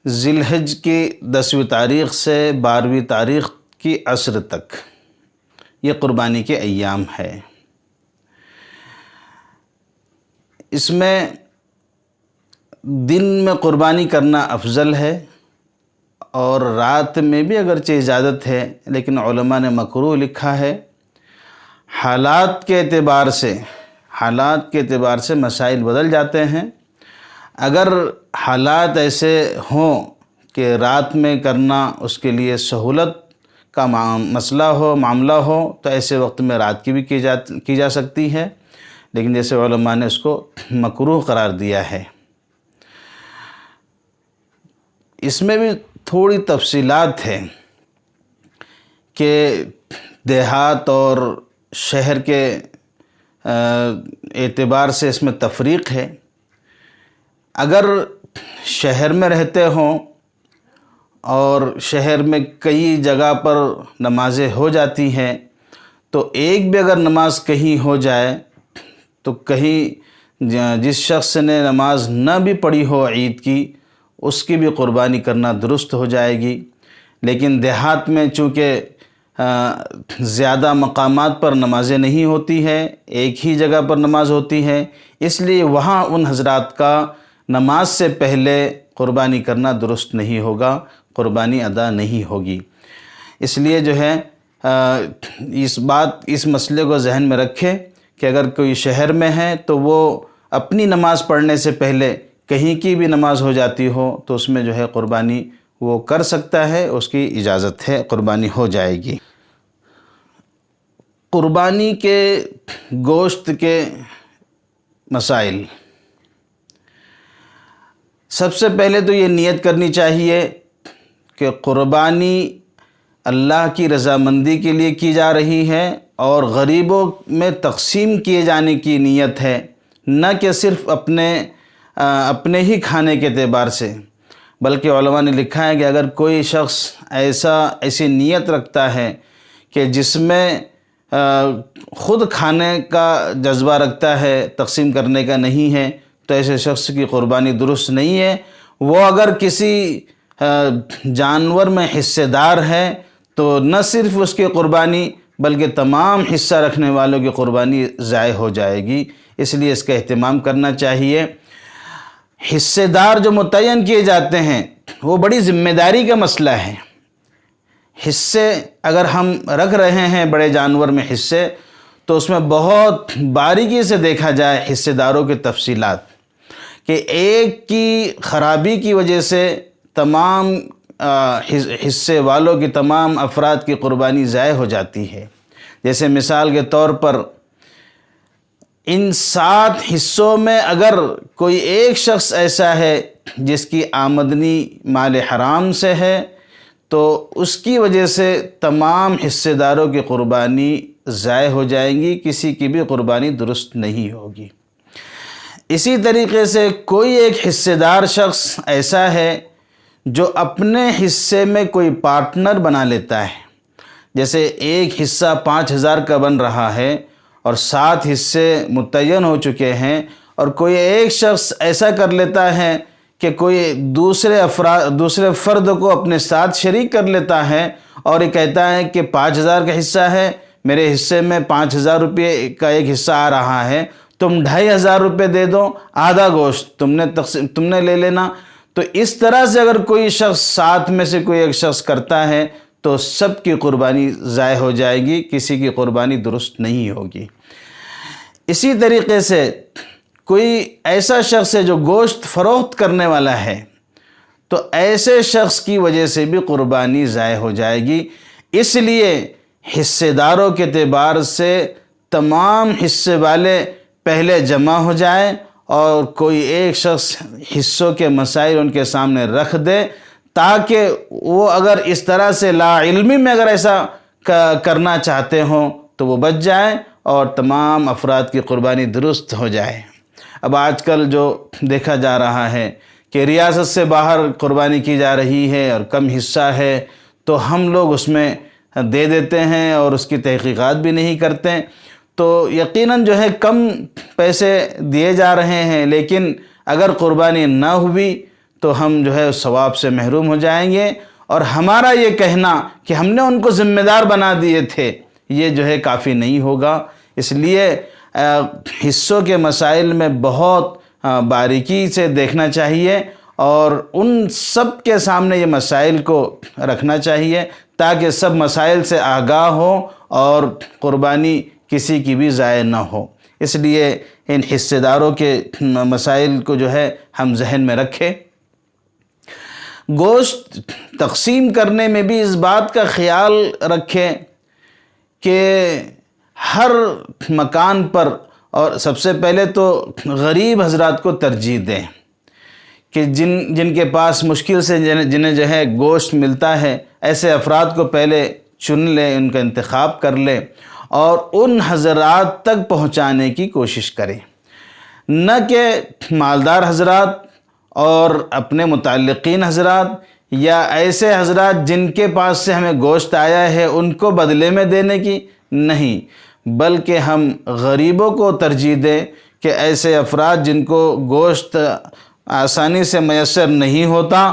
ذی الحج کی 10ویں تاریخ سے 12ویں تاریخ کی عصر تک یہ قربانی کے ایام ہے۔ اس میں دن میں قربانی کرنا افضل ہے اور رات میں بھی اگرچہ اجازت ہے لیکن علماء نے مکروہ لکھا ہے۔ حالات کے اعتبار سے مسائل بدل جاتے ہیں۔ اگر حالات ایسے ہوں کہ رات میں کرنا اس کے لیے سہولت کا معاملہ ہو تو ایسے وقت میں رات کی بھی کی جا سکتی ہے، لیکن جیسے علماء نے اس کو مکروہ قرار دیا ہے۔ اس میں بھی تھوڑی تفصیلات ہیں کہ دیہات اور شہر کے اعتبار سے اس میں تفریق ہے۔ اگر شہر میں رہتے ہوں اور شہر میں کئی جگہ پر نمازیں ہو جاتی ہیں تو ایک بھی اگر نماز کہیں ہو جائے تو کہیں جس شخص نے نماز نہ بھی پڑھی ہو عید کی اس کی بھی قربانی کرنا درست ہو جائے گی۔ لیکن دیہات میں چونکہ زیادہ مقامات پر نمازیں نہیں ہوتی ہیں، ایک ہی جگہ پر نماز ہوتی ہے، اس لیے وہاں ان حضرات کا نماز سے پہلے قربانی کرنا درست نہیں ہوگا، قربانی ادا نہیں ہوگی۔ اس لیے جو ہے اس مسئلے کو ذہن میں رکھے کہ اگر کوئی شہر میں ہے تو وہ اپنی نماز پڑھنے سے پہلے کہیں کی بھی نماز ہو جاتی ہو تو اس میں جو ہے قربانی وہ کر سکتا ہے، اس کی اجازت ہے، قربانی ہو جائے گی۔ قربانی کے گوشت کے مسائل، سب سے پہلے تو یہ نیت کرنی چاہیے کہ قربانی اللہ کی رضامندی کے لیے کی جا رہی ہے اور غریبوں میں تقسیم کیے جانے کی نیت ہے، نہ کہ صرف اپنے ہی کھانے کے اعتبار سے، بلکہ علماء نے لکھا ہے کہ اگر کوئی شخص ایسی نیت رکھتا ہے کہ جس میں خود کھانے کا جذبہ رکھتا ہے، تقسیم کرنے کا نہیں ہے، تو ایسے شخص کی قربانی درست نہیں ہے۔ وہ اگر کسی جانور میں حصے دار ہے تو نہ صرف اس کی قربانی بلکہ تمام حصہ رکھنے والوں کی قربانی ضائع ہو جائے گی، اس لیے اس کا اہتمام کرنا چاہیے۔ حصے دار جو متعین کیے جاتے ہیں وہ بڑی ذمہ داری کا مسئلہ ہے۔ حصے اگر ہم رکھ رہے ہیں بڑے جانور میں حصے، تو اس میں بہت باریکی سے دیکھا جائے حصے داروں کی تفصیلات، کہ ایک کی خرابی کی وجہ سے تمام حصے والوں کی، تمام افراد کی قربانی ضائع ہو جاتی ہے۔ جیسے مثال کے طور پر ان 7 حصوں میں اگر کوئی ایک شخص ایسا ہے جس کی آمدنی مال حرام سے ہے تو اس کی وجہ سے تمام حصے داروں کی قربانی ضائع ہو جائیں گی، کسی کی بھی قربانی درست نہیں ہوگی۔ اسی طریقے سے کوئی ایک حصے دار شخص ایسا ہے جو اپنے حصے میں کوئی پارٹنر بنا لیتا ہے، جیسے ایک حصہ 5000 کا بن رہا ہے اور 7 حصے متعین ہو چکے ہیں، اور کوئی ایک شخص ایسا کر لیتا ہے کہ کوئی دوسرے فرد کو اپنے ساتھ شریک کر لیتا ہے اور یہ کہتا ہے کہ 5000 کا حصہ ہے، میرے حصے میں 5000 روپے کا ایک حصہ آ رہا ہے، تم 2500 روپے دے دو، آدھا گوشت تم نے لے لینا۔ تو اس طرح سے اگر کوئی شخص 7 میں سے کوئی ایک شخص کرتا ہے تو سب کی قربانی ضائع ہو جائے گی، کسی کی قربانی درست نہیں ہوگی۔ اسی طریقے سے کوئی ایسا شخص ہے جو گوشت فروخت کرنے والا ہے، تو ایسے شخص کی وجہ سے بھی قربانی ضائع ہو جائے گی۔ اس لیے حصے داروں کے اعتبار سے تمام حصے والے پہلے جمع ہو جائیں اور کوئی ایک شخص حصوں کے مسائل ان کے سامنے رکھ دے، تاکہ وہ اگر اس طرح سے لا علمی میں اگر ایسا کرنا چاہتے ہوں تو وہ بچ جائیں اور تمام افراد کی قربانی درست ہو جائے۔ اب آج کل جو دیکھا جا رہا ہے کہ ریاست سے باہر قربانی کی جا رہی ہے اور کم حصہ ہے تو ہم لوگ اس میں دے دیتے ہیں اور اس کی تحقیقات بھی نہیں کرتے، تو یقیناً جو ہے کم پیسے دیے جا رہے ہیں، لیکن اگر قربانی نہ ہوئی تو ہم جو ہے ثواب سے محروم ہو جائیں گے، اور ہمارا یہ کہنا کہ ہم نے ان کو ذمہ دار بنا دیے تھے یہ جو ہے کافی نہیں ہوگا۔ اس لیے حصوں کے مسائل میں بہت باریکی سے دیکھنا چاہیے اور ان سب کے سامنے یہ مسائل کو رکھنا چاہیے تاکہ سب مسائل سے آگاہ ہو اور قربانی کسی کی بھی ضائع نہ ہو۔ اس لیے ان حصے داروں کے مسائل کو جو ہے ہم ذہن میں رکھیں۔ گوشت تقسیم کرنے میں بھی اس بات کا خیال رکھیں کہ ہر مکان پر، اور سب سے پہلے تو غریب حضرات کو ترجیح دیں کہ جن کے پاس مشکل سے جنہیں جو ہے گوشت ملتا ہے، ایسے افراد کو پہلے چن لیں، ان کا انتخاب کر لیں اور ان حضرات تک پہنچانے کی کوشش کریں، نہ کہ مالدار حضرات اور اپنے متعلقین حضرات یا ایسے حضرات جن کے پاس سے ہمیں گوشت آیا ہے ان کو بدلے میں دینے کی نہیں، بلکہ ہم غریبوں کو ترجیح دیں کہ ایسے افراد جن کو گوشت آسانی سے میسر نہیں ہوتا،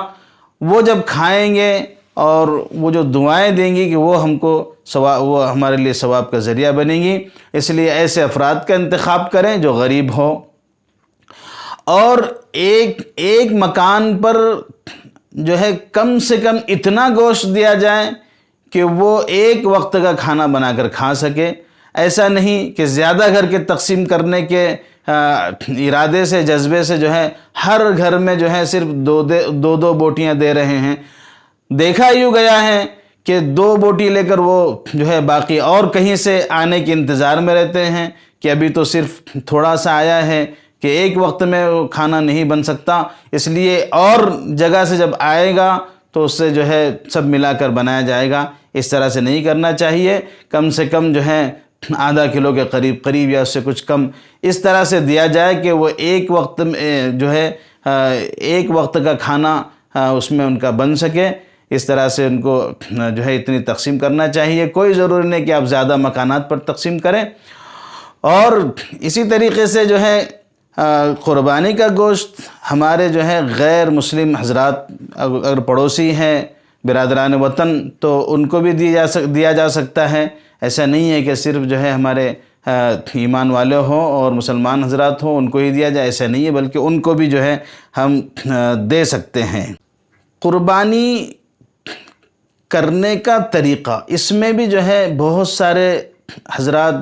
وہ جب کھائیں گے اور وہ جو دعائیں دیں گی کہ وہ ہم کو وہ ہمارے لیے ثواب کا ذریعہ بنیں گی، اس لیے ایسے افراد کا انتخاب کریں جو غریب ہو، اور ایک مکان پر جو ہے کم سے کم اتنا گوشت دیا جائے کہ وہ ایک وقت کا کھانا بنا کر کھا سکے۔ ایسا نہیں کہ زیادہ گھر کے تقسیم کرنے کے ارادے سے، جذبے سے جو ہے ہر گھر میں جو ہے صرف دو بوٹیاں دے رہے ہیں۔ دیکھا یوں گیا ہے کہ 2 بوٹی لے کر وہ جو ہے باقی اور کہیں سے آنے کے انتظار میں رہتے ہیں کہ ابھی تو صرف تھوڑا سا آیا ہے کہ ایک وقت میں وہ کھانا نہیں بن سکتا، اس لیے اور جگہ سے جب آئے گا تو اس سے جو ہے سب ملا کر بنایا جائے گا۔ اس طرح سے نہیں کرنا چاہیے، کم سے کم جو ہے آدھا کلو کے قریب یا اس سے کچھ کم اس طرح سے دیا جائے کہ وہ ایک وقت میں جو ہے ایک وقت کا کھانا اس میں ان کا بن سکے۔ اس طرح سے ان کو جو ہے اتنی تقسیم کرنا چاہیے۔ کوئی ضروری نہیں کہ آپ زیادہ مکانات پر تقسیم کریں۔ اور اسی طریقے سے جو ہے قربانی کا گوشت ہمارے جو ہے غیر مسلم حضرات اگر پڑوسی ہیں، برادران وطن، تو ان کو بھی دیا جا سکتا ہے۔ ایسا نہیں ہے کہ صرف جو ہے ہمارے ایمان والے ہوں اور مسلمان حضرات ہوں ان کو ہی دیا جائے، ایسا نہیں ہے، بلکہ ان کو بھی جو ہے ہم دے سکتے ہیں۔ قربانی کرنے کا طریقہ، اس میں بھی جو ہے بہت سارے حضرات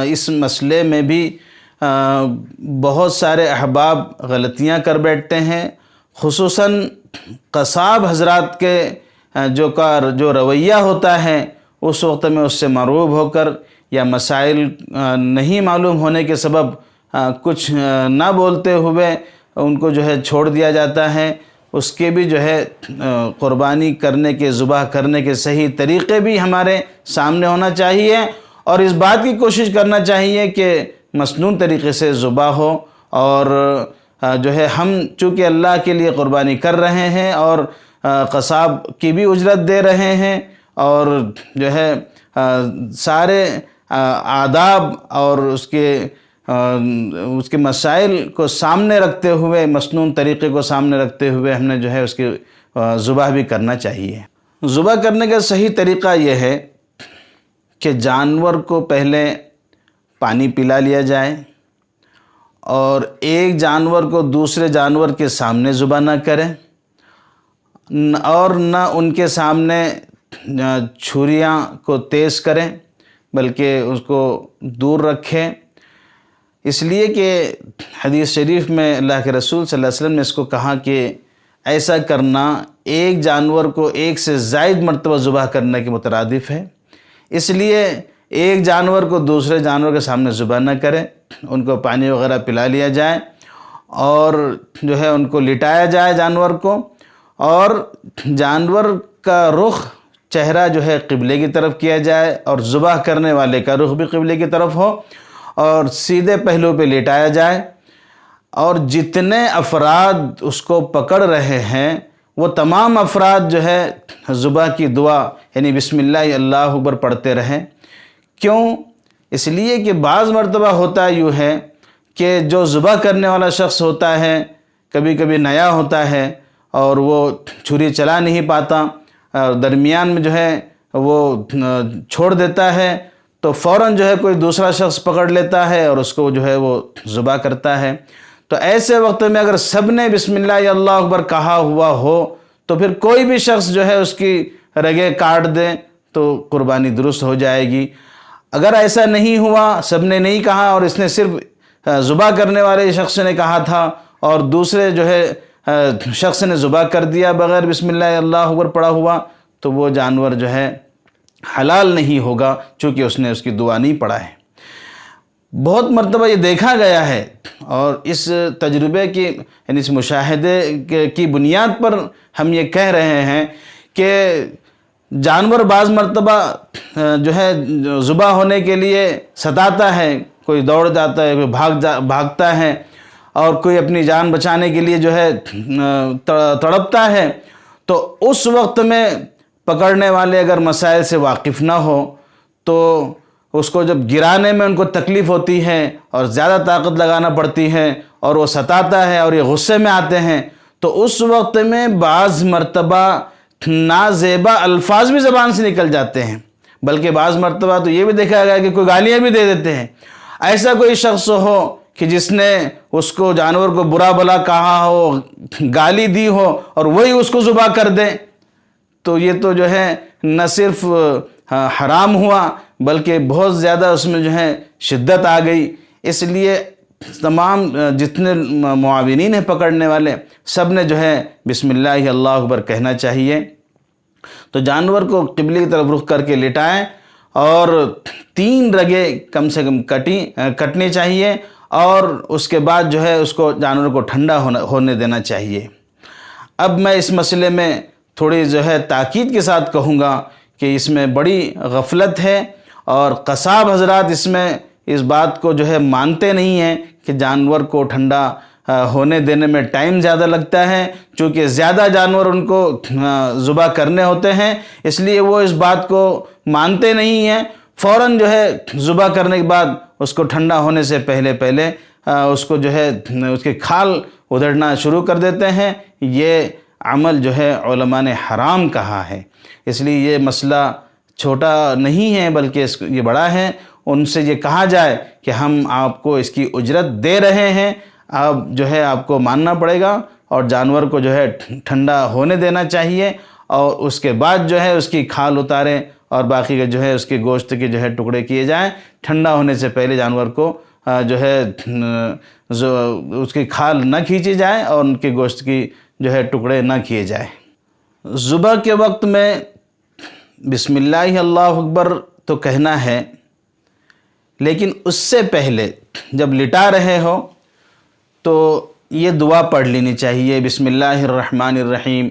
اس مسئلے میں بھی بہت سارے احباب غلطیاں کر بیٹھتے ہیں، خصوصاً قصاب حضرات کے جو رویہ ہوتا ہے اس وقت میں اس سے معروب ہو کر یا مسائل نہیں معلوم ہونے کے سبب کچھ نہ بولتے ہوئے ان کو جو ہے چھوڑ دیا جاتا ہے۔ اس کے بھی جو ہے قربانی کرنے کے، ذبح کرنے کے صحیح طریقے بھی ہمارے سامنے ہونا چاہیے، اور اس بات کی کوشش کرنا چاہیے کہ مسنون طریقے سے ذبح ہو، اور جو ہے ہم چونکہ اللہ کے لیے قربانی کر رہے ہیں اور قصاب کی بھی اجرت دے رہے ہیں، اور جو ہے سارے آداب اور اس کے مسائل کو سامنے رکھتے ہوئے، مسنون طریقے کو سامنے رکھتے ہوئے ہم نے جو ہے اس کی ذبح بھی کرنا چاہیے۔ ذبح کرنے کا صحیح طریقہ یہ ہے کہ جانور کو پہلے پانی پلا لیا جائے، اور ایک جانور کو دوسرے جانور کے سامنے ذبح نہ کریں، اور نہ ان کے سامنے چھریاں کو تیز کریں، بلکہ اس کو دور رکھیں، اس لیے کہ حدیث شریف میں اللہ کے رسول صلی اللہ علیہ وسلم نے اس کو کہا کہ ایسا کرنا ایک جانور کو ایک سے زائد مرتبہ ذبح کرنے کے مترادف ہے۔ اس لیے ایک جانور کو دوسرے جانور کے سامنے ذبح نہ کریں، ان کو پانی وغیرہ پلا لیا جائے، اور جو ہے ان کو لٹایا جائے جانور کو، اور جانور کا رخ، چہرہ جو ہے قبلے کی طرف کیا جائے، اور ذبح کرنے والے کا رخ بھی قبلے کی طرف ہو، اور سیدھے پہلو پہ لٹایا جائے، اور جتنے افراد اس کو پکڑ رہے ہیں وہ تمام افراد جو ہے ذبح کی دعا یعنی بسم اللہ اللہ اکبر پڑھتے رہیں۔ کیوں؟ اس لیے کہ بعض مرتبہ ہوتا یوں ہے کہ جو ذبح کرنے والا شخص ہوتا ہے کبھی کبھی نیا ہوتا ہے اور وہ چھری چلا نہیں پاتا، اور درمیان میں جو ہے وہ چھوڑ دیتا ہے، تو فوراً جو ہے کوئی دوسرا شخص پکڑ لیتا ہے اور اس کو جو ہے وہ ذبح کرتا ہے۔ تو ایسے وقت میں اگر سب نے بسم اللہ اللہ اکبر کہا ہوا ہو تو پھر کوئی بھی شخص جو ہے اس کی رگیں کاٹ دے تو قربانی درست ہو جائے گی۔ اگر ایسا نہیں ہوا، سب نے نہیں کہا اور اس نے صرف ذبح کرنے والے شخص نے کہا تھا اور دوسرے جو ہے شخص نے ذبح کر دیا بغیر بسم اللہ اللہ اکبر پڑھا ہوا، تو وہ جانور جو ہے حلال نہیں ہوگا، چونکہ اس نے اس کی دعا نہیں پڑھا ہے۔ بہت مرتبہ یہ دیکھا گیا ہے، اور اس تجربے کی یعنی اس مشاہدے کی بنیاد پر ہم یہ کہہ رہے ہیں کہ جانور بعض مرتبہ جو ہے ذبح ہونے کے لیے ستاتا ہے، کوئی دوڑ جاتا ہے، کوئی بھاگتا ہے، اور کوئی اپنی جان بچانے کے لیے جو ہے تڑپتا ہے، تو اس وقت میں پکڑنے والے اگر مسائل سے واقف نہ ہو تو اس کو جب گرانے میں ان کو تکلیف ہوتی ہے اور زیادہ طاقت لگانا پڑتی ہے اور وہ ستاتا ہے اور یہ غصے میں آتے ہیں، تو اس وقت میں بعض مرتبہ نازیبا الفاظ بھی زبان سے نکل جاتے ہیں، بلکہ بعض مرتبہ تو یہ بھی دیکھا گیا کہ کوئی گالیاں بھی دے دیتے ہیں۔ ایسا کوئی شخص ہو کہ جس نے اس کو جانور کو برا بھلا کہا ہو، گالی دی ہو اور وہی اس کو ذبح کر دے، تو یہ تو جو ہے نہ صرف حرام ہوا بلکہ بہت زیادہ اس میں جو ہے شدت آ گئی۔ اس لیے تمام جتنے معاونین ہیں پکڑنے والے، سب نے جو ہے بسم اللہ اللہ اکبر کہنا چاہیے۔ تو جانور کو قبلے کی طرف رخ کر کے لٹائیں اور 3 رگیں کم سے کم کٹنی چاہیے، اور اس کے بعد جو ہے اس کو جانور کو ٹھنڈا ہونے دینا چاہیے۔ اب میں اس مسئلے میں تھوڑی جو ہے تاکید کے ساتھ کہوں گا کہ اس میں بڑی غفلت ہے، اور قصاب حضرات اس میں اس بات کو جو ہے مانتے نہیں ہیں کہ جانور کو ٹھنڈا ہونے دینے میں ٹائم زیادہ لگتا ہے، چونکہ زیادہ جانور ان کو ذبح کرنے ہوتے ہیں، اس لیے وہ اس بات کو مانتے نہیں ہیں۔ فوراً جو ہے ذبح کرنے کے بعد اس کو ٹھنڈا ہونے سے پہلے اس کو جو ہے اس کے کھال ادھڑنا شروع کر دیتے ہیں۔ یہ عمل جو ہے علماء نے حرام کہا ہے، اس لیے یہ مسئلہ چھوٹا نہیں ہے بلکہ یہ بڑا ہے۔ ان سے یہ کہا جائے کہ ہم آپ کو اس کی اجرت دے رہے ہیں، اب جو ہے آپ کو ماننا پڑے گا، اور جانور کو جو ہے ٹھنڈا ہونے دینا چاہیے، اور اس کے بعد جو ہے اس کی کھال اتاریں اور باقی کے جو ہے اس کے گوشت کے جو ہے ٹکڑے کیے جائیں۔ ٹھنڈا ہونے سے پہلے جانور کو جو ہے اس کی کھال نہ کھینچی جائے اور ان کے گوشت کی جو ہے ٹکڑے نہ کیے جائیں۔ ذبح کے وقت میں بسم اللہ اللہ اکبر تو کہنا ہے، لیکن اس سے پہلے جب لٹا رہے ہو تو یہ دعا پڑھ لینی چاہیے، بسم اللہ الرحمن الرحیم،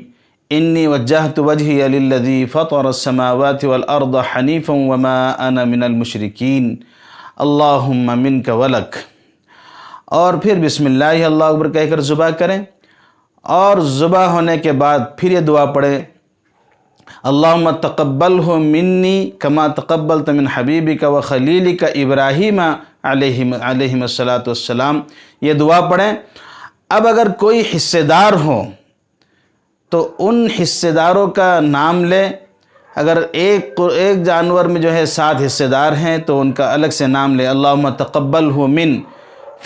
انی وجہت وجہی للذی فطر السماوات والارض حنیفا وما انا من المشرکین اللہم منک ولک، اور پھر بسم اللہ اللہ اکبر کہہ کر ذبح کریں، اور ذبح ہونے کے بعد پھر یہ دعا پڑھیں، اللہم تقبلہ منی کما تقبلت من حبیبک و خلیلک ابراہیم علیہ الصلاۃ والسلام، یہ دعا پڑھیں۔ اب اگر کوئی حصے دار ہو تو ان حصے داروں کا نام لیں، اگر ایک جانور میں جو ہے 7 حصے دار ہیں تو ان کا الگ سے نام لیں، اللہم تقبلہ من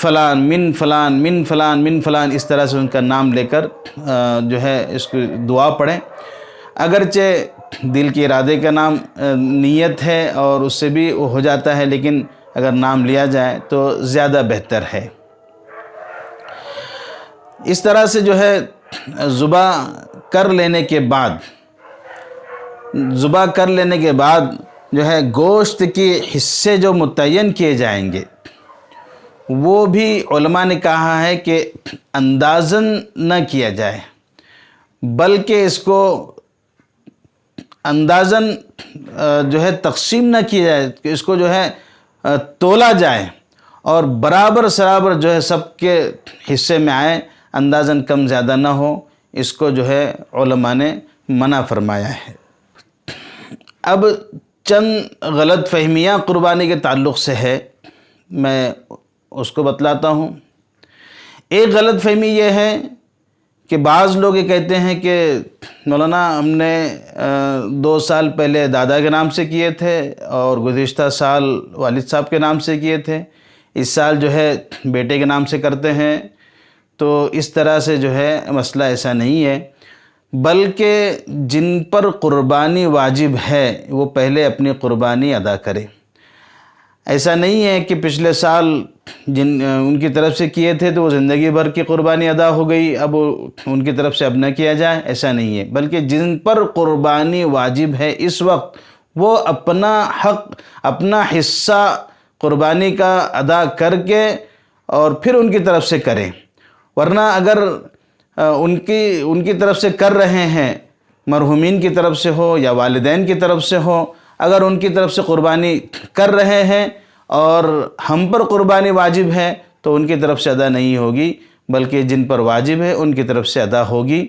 فلان من فلان من فلان من فلان، اس طرح سے ان کا نام لے کر جو ہے اس کی دعا پڑھیں۔ اگرچہ دل کے ارادے کا نام نیت ہے اور اس سے بھی ہو جاتا ہے، لیکن اگر نام لیا جائے تو زیادہ بہتر ہے۔ اس طرح سے جو ہے ذبح کر لینے کے بعد جو ہے گوشت کے حصے جو متعین کیے جائیں گے وہ بھی علماء نے کہا ہے کہ اندازاً نہ کیا جائے، بلکہ اس کو اندازاً جو ہے تقسیم نہ کیا جائے، کہ اس کو جو ہے تولا جائے اور برابر سرابر جو ہے سب کے حصے میں آئے، اندازاً کم زیادہ نہ ہو، اس کو جو ہے علماء نے منع فرمایا ہے۔ اب چند غلط فہمیاں قربانی کے تعلق سے ہے، میں اس کو بتلاتا ہوں۔ ایک غلط فہمی یہ ہے کہ بعض لوگ یہ کہتے ہیں کہ مولانا ہم نے 2 سال پہلے دادا کے نام سے کیے تھے اور گزشتہ سال والد صاحب کے نام سے کیے تھے، اس سال جو ہے بیٹے کے نام سے کرتے ہیں، تو اس طرح سے جو ہے مسئلہ ایسا نہیں ہے، بلکہ جن پر قربانی واجب ہے وہ پہلے اپنی قربانی ادا کرے۔ ایسا نہیں ہے کہ پچھلے سال ان کی طرف سے کیے تھے تو وہ زندگی بھر کی قربانی ادا ہو گئی، اب ان کی طرف سے اب نہ کیا جائے، ایسا نہیں ہے، بلکہ جن پر قربانی واجب ہے اس وقت وہ اپنا حق، اپنا حصہ قربانی کا ادا کر کے اور پھر ان کی طرف سے کریں۔ ورنہ اگر ان کی طرف سے کر رہے ہیں، مرحومین کی طرف سے ہو یا والدین کی طرف سے ہو، اگر ان کی طرف سے قربانی کر رہے ہیں اور ہم پر قربانی واجب ہے تو ان کی طرف سے ادا نہیں ہوگی، بلکہ جن پر واجب ہے ان کی طرف سے ادا ہوگی۔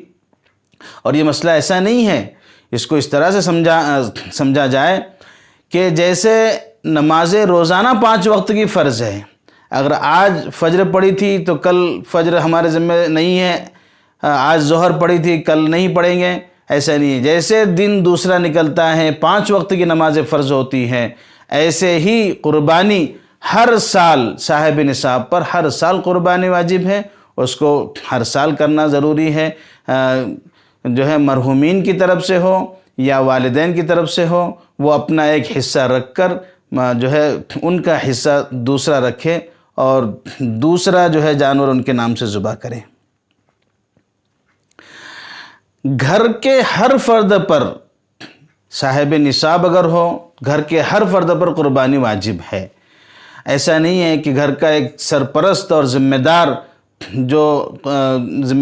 اور یہ مسئلہ ایسا نہیں ہے، اس کو اس طرح سے سمجھا جائے کہ جیسے نمازیں روزانہ 5 وقت کی فرض ہے. اگر آج فجر پڑھی تھی تو کل فجر ہمارے ذمہ نہیں ہے، آج ظہر پڑھی تھی کل نہیں پڑھیں گے، ایسا نہیں ہے. جیسے دن دوسرا نکلتا ہے 5 وقت کی نمازیں فرض ہوتی ہیں، ایسے ہی قربانی ہر سال صاحب نصاب پر ہر سال قربانی واجب ہے. اس کو ہر سال کرنا ضروری ہے، جو ہے مرحومین کی طرف سے ہو یا والدین کی طرف سے ہو، وہ اپنا ایک حصہ رکھ کر جو ہے ان کا حصہ دوسرا رکھے اور دوسرا جو ہے جانور ان کے نام سے ذبح کریں. گھر کے ہر فرد پر صاحب نصاب اگر ہو، گھر کے ہر فرد پر قربانی واجب ہے. ایسا نہیں ہے کہ گھر کا ایک سرپرست اور ذمہ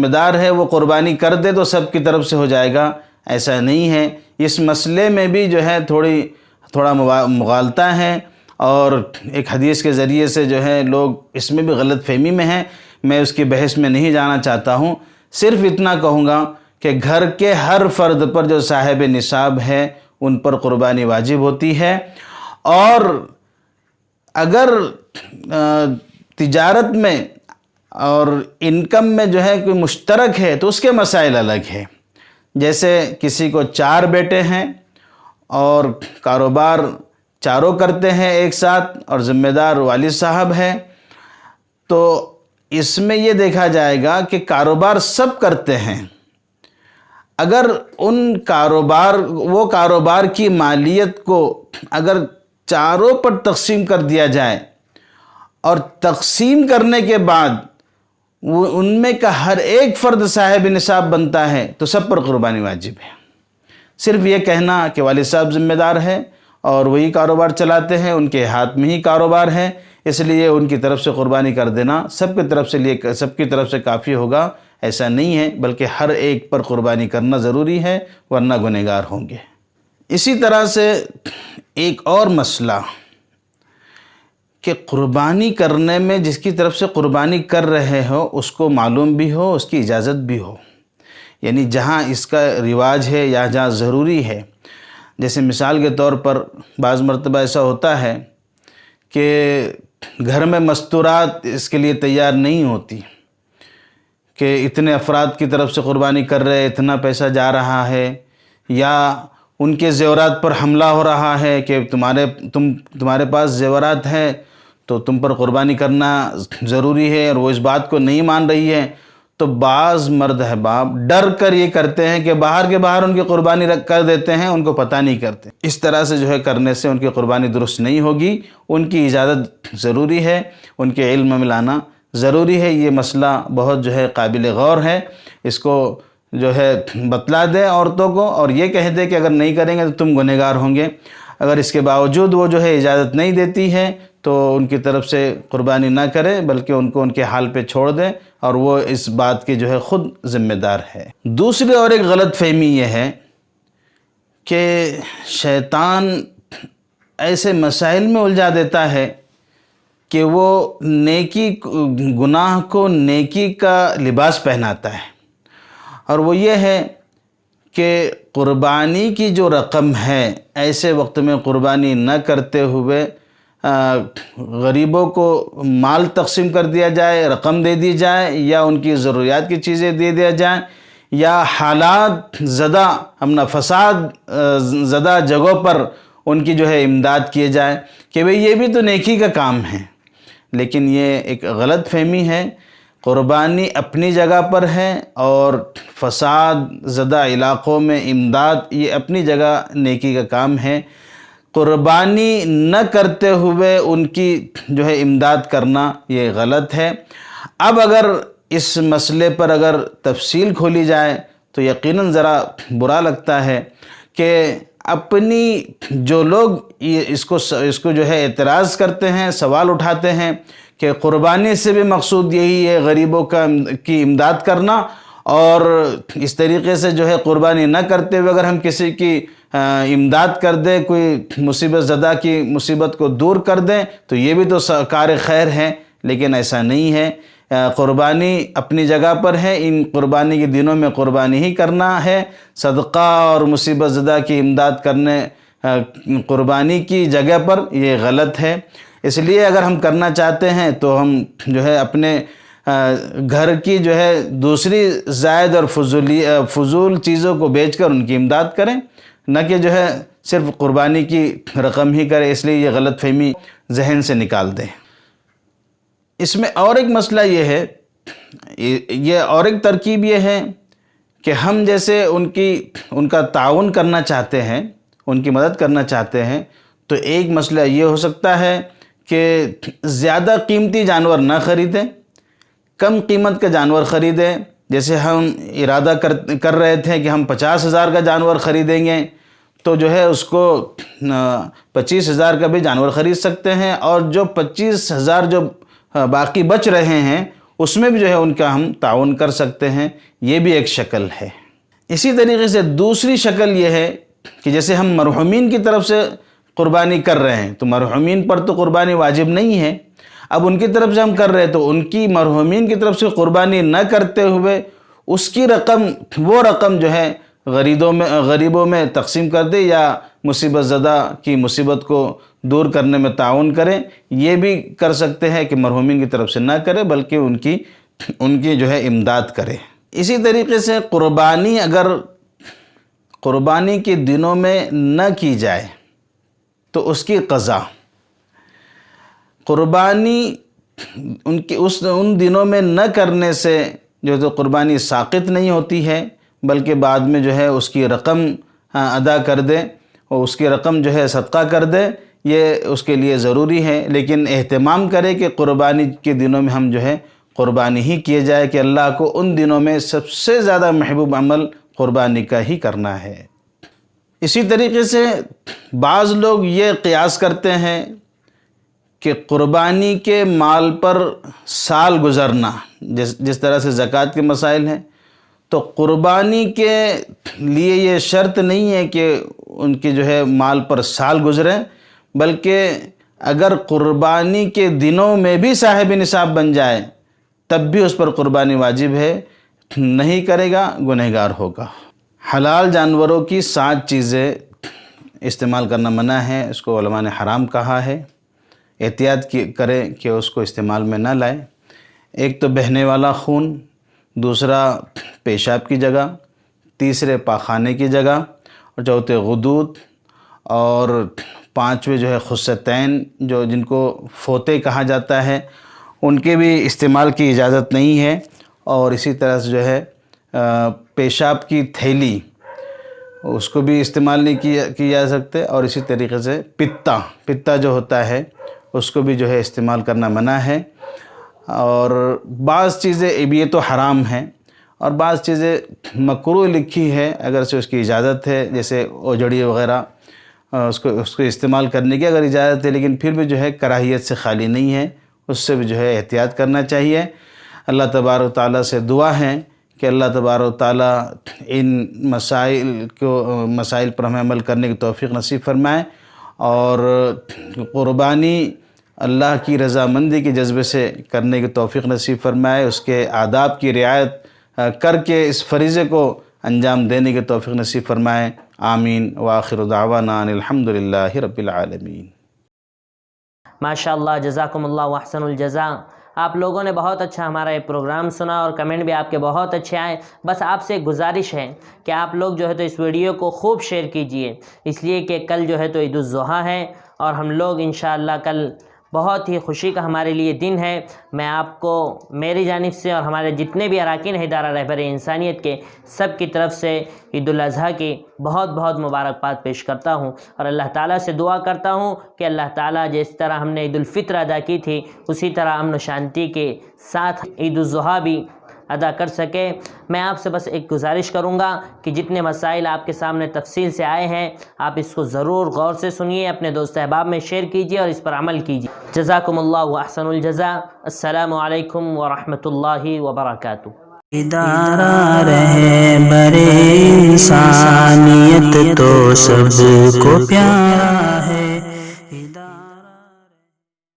دار ہے وہ قربانی کر دے تو سب کی طرف سے ہو جائے گا، ایسا نہیں ہے. اس مسئلے میں بھی جو ہے تھوڑا مغالطہ ہے، اور ایک حدیث کے ذریعے سے جو ہے لوگ اس میں بھی غلط فہمی میں ہیں. میں اس کی بحث میں نہیں جانا چاہتا ہوں، صرف اتنا کہوں گا کہ گھر کے ہر فرد پر جو صاحب نصاب ہے ان پر قربانی واجب ہوتی ہے. اور اگر تجارت میں اور انکم میں جو ہے کوئی مشترک ہے تو اس کے مسائل الگ ہیں. جیسے کسی کو 4 بیٹے ہیں اور کاروبار چاروں کرتے ہیں ایک ساتھ اور ذمہ دار والد صاحب ہے، تو اس میں یہ دیکھا جائے گا کہ کاروبار سب کرتے ہیں. اگر وہ کاروبار کی مالیت کو اگر چاروں پر تقسیم کر دیا جائے اور تقسیم کرنے کے بعد ان میں کا ہر ایک فرد صاحب نصاب بنتا ہے تو سب پر قربانی واجب ہے. صرف یہ کہنا کہ والد صاحب ذمہ دار ہے اور وہی کاروبار چلاتے ہیں، ان کے ہاتھ میں ہی کاروبار ہے، اس لیے ان کی طرف سے قربانی کر دینا سب کی طرف سے کافی ہوگا، ایسا نہیں ہے. بلکہ ہر ایک پر قربانی کرنا ضروری ہے، ورنہ گنہگار ہوں گے. اسی طرح سے ایک اور مسئلہ کہ قربانی کرنے میں جس کی طرف سے قربانی کر رہے ہو اس کو معلوم بھی ہو، اس کی اجازت بھی ہو. یعنی جہاں اس کا رواج ہے یا جہاں ضروری ہے. جیسے مثال کے طور پر بعض مرتبہ ایسا ہوتا ہے کہ گھر میں مستورات اس کے لیے تیار نہیں ہوتی کہ اتنے افراد کی طرف سے قربانی کر رہے، اتنا پیسہ جا رہا ہے، یا ان کے زیورات پر حملہ ہو رہا ہے کہ تمہارے پاس زیورات ہیں تو تم پر قربانی کرنا ضروری ہے، اور وہ اس بات کو نہیں مان رہی ہے. تو بعض مرد احباب ڈر کر یہ کرتے ہیں کہ باہر کے باہر ان کی قربانی کر دیتے ہیں، ان کو پتہ نہیں کرتے. اس طرح سے جو ہے کرنے سے ان کی قربانی درست نہیں ہوگی. ان کی اجازت ضروری ہے، ان کے علم میں لانا ضروری ہے. یہ مسئلہ بہت جو ہے قابل غور ہے. اس کو جو ہے بتلا دے عورتوں کو اور یہ کہہ دے کہ اگر نہیں کریں گے تو تم گنہگار ہوں گے. اگر اس کے باوجود وہ جو ہے اجازت نہیں دیتی ہے تو ان کی طرف سے قربانی نہ کرے، بلکہ ان کو ان کے حال پہ چھوڑ دے، اور وہ اس بات کی جو ہے خود ذمہ دار ہے. دوسری اور ایک غلط فہمی یہ ہے کہ شیطان ایسے مسائل میں الجھا دیتا ہے کہ وہ گناہ کو نیکی کا لباس پہناتا ہے. اور وہ یہ ہے کہ قربانی کی جو رقم ہے ایسے وقت میں قربانی نہ کرتے ہوئے غریبوں کو مال تقسیم کر دیا جائے، رقم دے دی جائے، یا ان کی ضروریات کی چیزیں دے دیا جائیں، یا حالات زدہ فساد زدہ جگہوں پر ان کی جو ہے امداد کیے جائے کہ بھئی یہ بھی تو نیکی کا کام ہے. لیکن یہ ایک غلط فہمی ہے. قربانی اپنی جگہ پر ہے اور فساد زدہ علاقوں میں امداد یہ اپنی جگہ نیکی کا کام ہے. قربانی نہ کرتے ہوئے ان کی جو ہے امداد کرنا یہ غلط ہے. اب اگر اس مسئلے پر اگر تفصیل کھولی جائے تو یقیناً ذرا برا لگتا ہے کہ اپنی جو لوگ اس کو جو ہے اعتراض کرتے ہیں، سوال اٹھاتے ہیں کہ قربانی سے بھی مقصود یہی ہے غریبوں کی امداد کرنا، اور اس طریقے سے جو ہے قربانی نہ کرتے ہوئے اگر ہم کسی کی امداد کر دیں، کوئی مصیبت زدہ کی مصیبت کو دور کر دیں تو یہ بھی تو کار خیر ہے. لیکن ایسا نہیں ہے. قربانی اپنی جگہ پر ہے. ان قربانی کے دنوں میں قربانی ہی کرنا ہے. صدقہ اور مصیبت زدہ کی امداد کرنے قربانی کی جگہ پر یہ غلط ہے۔ اس لیے اگر ہم کرنا چاہتے ہیں تو ہم جو ہے اپنے گھر کی جو ہے دوسری زائد اور فضول چیزوں کو بیچ کر ان کی امداد کریں، نہ کہ جو ہے صرف قربانی کی رقم ہی کریں۔ اس لیے یہ غلط فہمی ذہن سے نکال دیں۔ اس میں اور ایک مسئلہ یہ ہے، یہ اور ایک ترکیب یہ ہے کہ ہم جیسے ان کا تعاون کرنا چاہتے ہیں، ان کی مدد کرنا چاہتے ہیں، تو ایک مسئلہ یہ ہو سکتا ہے کہ زیادہ قیمتی جانور نہ خریدیں، کم قیمت کا جانور خریدیں۔ جیسے ہم ارادہ کر رہے تھے کہ ہم 50,000 کا جانور خریدیں گے، تو جو ہے اس کو 25,000 کا بھی جانور خرید سکتے ہیں، اور جو 25,000 جو باقی بچ رہے ہیں اس میں بھی جو ہے ان کا ہم تعاون کر سکتے ہیں۔ یہ بھی ایک شکل ہے۔ اسی طریقے سے دوسری شکل یہ ہے کہ جیسے ہم مرحومین کی طرف سے قربانی کر رہے ہیں، تو مرحومین پر تو قربانی واجب نہیں ہے، اب ان کی طرف سے ہم کر رہے ہیں تو ان کی مرحومین کی طرف سے قربانی نہ کرتے ہوئے اس کی رقم، وہ رقم جو ہے غریبوں میں تقسیم کر دے، یا مصیبت زدہ کی مصیبت کو دور کرنے میں تعاون کریں۔ یہ بھی کر سکتے ہیں کہ مرحومین کی طرف سے نہ کرے بلکہ ان کی جو ہے امداد کرے۔ اسی طریقے سے قربانی اگر قربانی کے دنوں میں نہ کی جائے تو اس کی قضا، قربانی ان دنوں میں نہ کرنے سے جو تو قربانی ساقط نہیں ہوتی ہے، بلکہ بعد میں جو ہے اس کی رقم ادا کر دے اور اس کی رقم جو ہے صدقہ کر دے، یہ اس کے لیے ضروری ہے۔ لیکن اہتمام کرے کہ قربانی کے دنوں میں ہم جو ہے قربانی ہی کیے جائے، کہ اللہ کو ان دنوں میں سب سے زیادہ محبوب عمل قربانی کا ہی کرنا ہے۔ اسی طریقے سے بعض لوگ یہ قیاس کرتے ہیں کہ قربانی کے مال پر سال گزرنا، جس طرح سے زکوٰۃ کے مسائل ہیں، تو قربانی کے لیے یہ شرط نہیں ہے کہ ان کے جو ہے مال پر سال گزرے، بلکہ اگر قربانی کے دنوں میں بھی صاحب نصاب بن جائے تب بھی اس پر قربانی واجب ہے، نہیں کرے گا گنہگار ہوگا۔ حلال جانوروں کی 7 چیزیں استعمال کرنا منع ہے، اس کو علماء نے حرام کہا ہے۔ احتیاط کریں کہ اس کو استعمال میں نہ لائیں۔ ایک تو بہنے والا خون، دوسرا پیشاب کی جگہ، تیسرے پاخانے کی جگہ، اور چوتھے غدود، اور 5ویں جو ہے خصتین، جن کو فوطے کہا جاتا ہے، ان کے بھی استعمال کی اجازت نہیں ہے۔ اور اسی طرح سے جو ہے پیشاب کی تھیلی، اس کو بھی استعمال نہیں کی جا سکتے۔ اور اسی طریقے سے پتا جو ہوتا ہے اس کو بھی جو ہے استعمال کرنا منع ہے۔ اور بعض چیزیں یہ تو حرام ہیں، اور بعض چیزیں مکروہ لکھی ہے، اگر سے اس کی اجازت ہے، جیسے اوجڑی وغیرہ، اس کو استعمال کرنے کی اگر اجازت ہے، لیکن پھر بھی جو ہے کراہیت سے خالی نہیں ہے، اس سے بھی جو ہے احتیاط کرنا چاہیے۔ اللہ تبارک و تعالیٰ سے دعا ہے کہ اللہ تبارک و تعالیٰ ان مسائل پر ہمیں عمل کرنے کی توفیق نصیب فرمائے، اور قربانی اللہ کی رضامندی کے جذبے سے کرنے کی توفیق نصیب فرمائے، اس کے آداب کی رعایت کر کے اس فریضے کو انجام دینے کی توفیق نصیب فرمائے۔ آمین۔ وآخر دعوانا ان الحمدللہ رب العالمین۔ ماشاءاللہ، جزاکم اللہ احسن الجزا۔ آپ لوگوں نے بہت اچھا ہمارا یہ پروگرام سنا، اور کمنٹ بھی آپ کے بہت اچھے آئے۔ بس آپ سے ایک گزارش ہے کہ آپ لوگ جو ہے تو اس ویڈیو کو خوب شیئر کیجئے، اس لیے کہ کل جو ہے تو عید الاضحیٰ ہے، اور ہم لوگ انشاءاللہ کل بہت ہی خوشی کا ہمارے لیے دن ہے۔ میں آپ کو میری جانب سے اور ہمارے جتنے بھی اراکین ہیں ادارہ رہبر انسانیت کے، سب کی طرف سے عید الاضحیٰ کی بہت بہت مبارکباد پیش کرتا ہوں، اور اللہ تعالیٰ سے دعا کرتا ہوں کہ اللہ تعالیٰ جس طرح ہم نے عید الفطر ادا کی تھی، اسی طرح امن و شانتی کے ساتھ عید الاضحیٰ بھی ادا کر سکے۔ میں آپ سے بس ایک گزارش کروں گا کہ جتنے مسائل آپ کے سامنے تفصیل سے آئے ہیں، آپ اس کو ضرور غور سے سنیے، اپنے دوست احباب میں شیئر کیجیے اور اس پر عمل کیجیے۔ جزاکم اللہ احسن الجزا۔ السلام علیکم ورحمۃ اللہ وبرکاتہ۔ ادارہ رہبر انسانیت تو سب کو پیار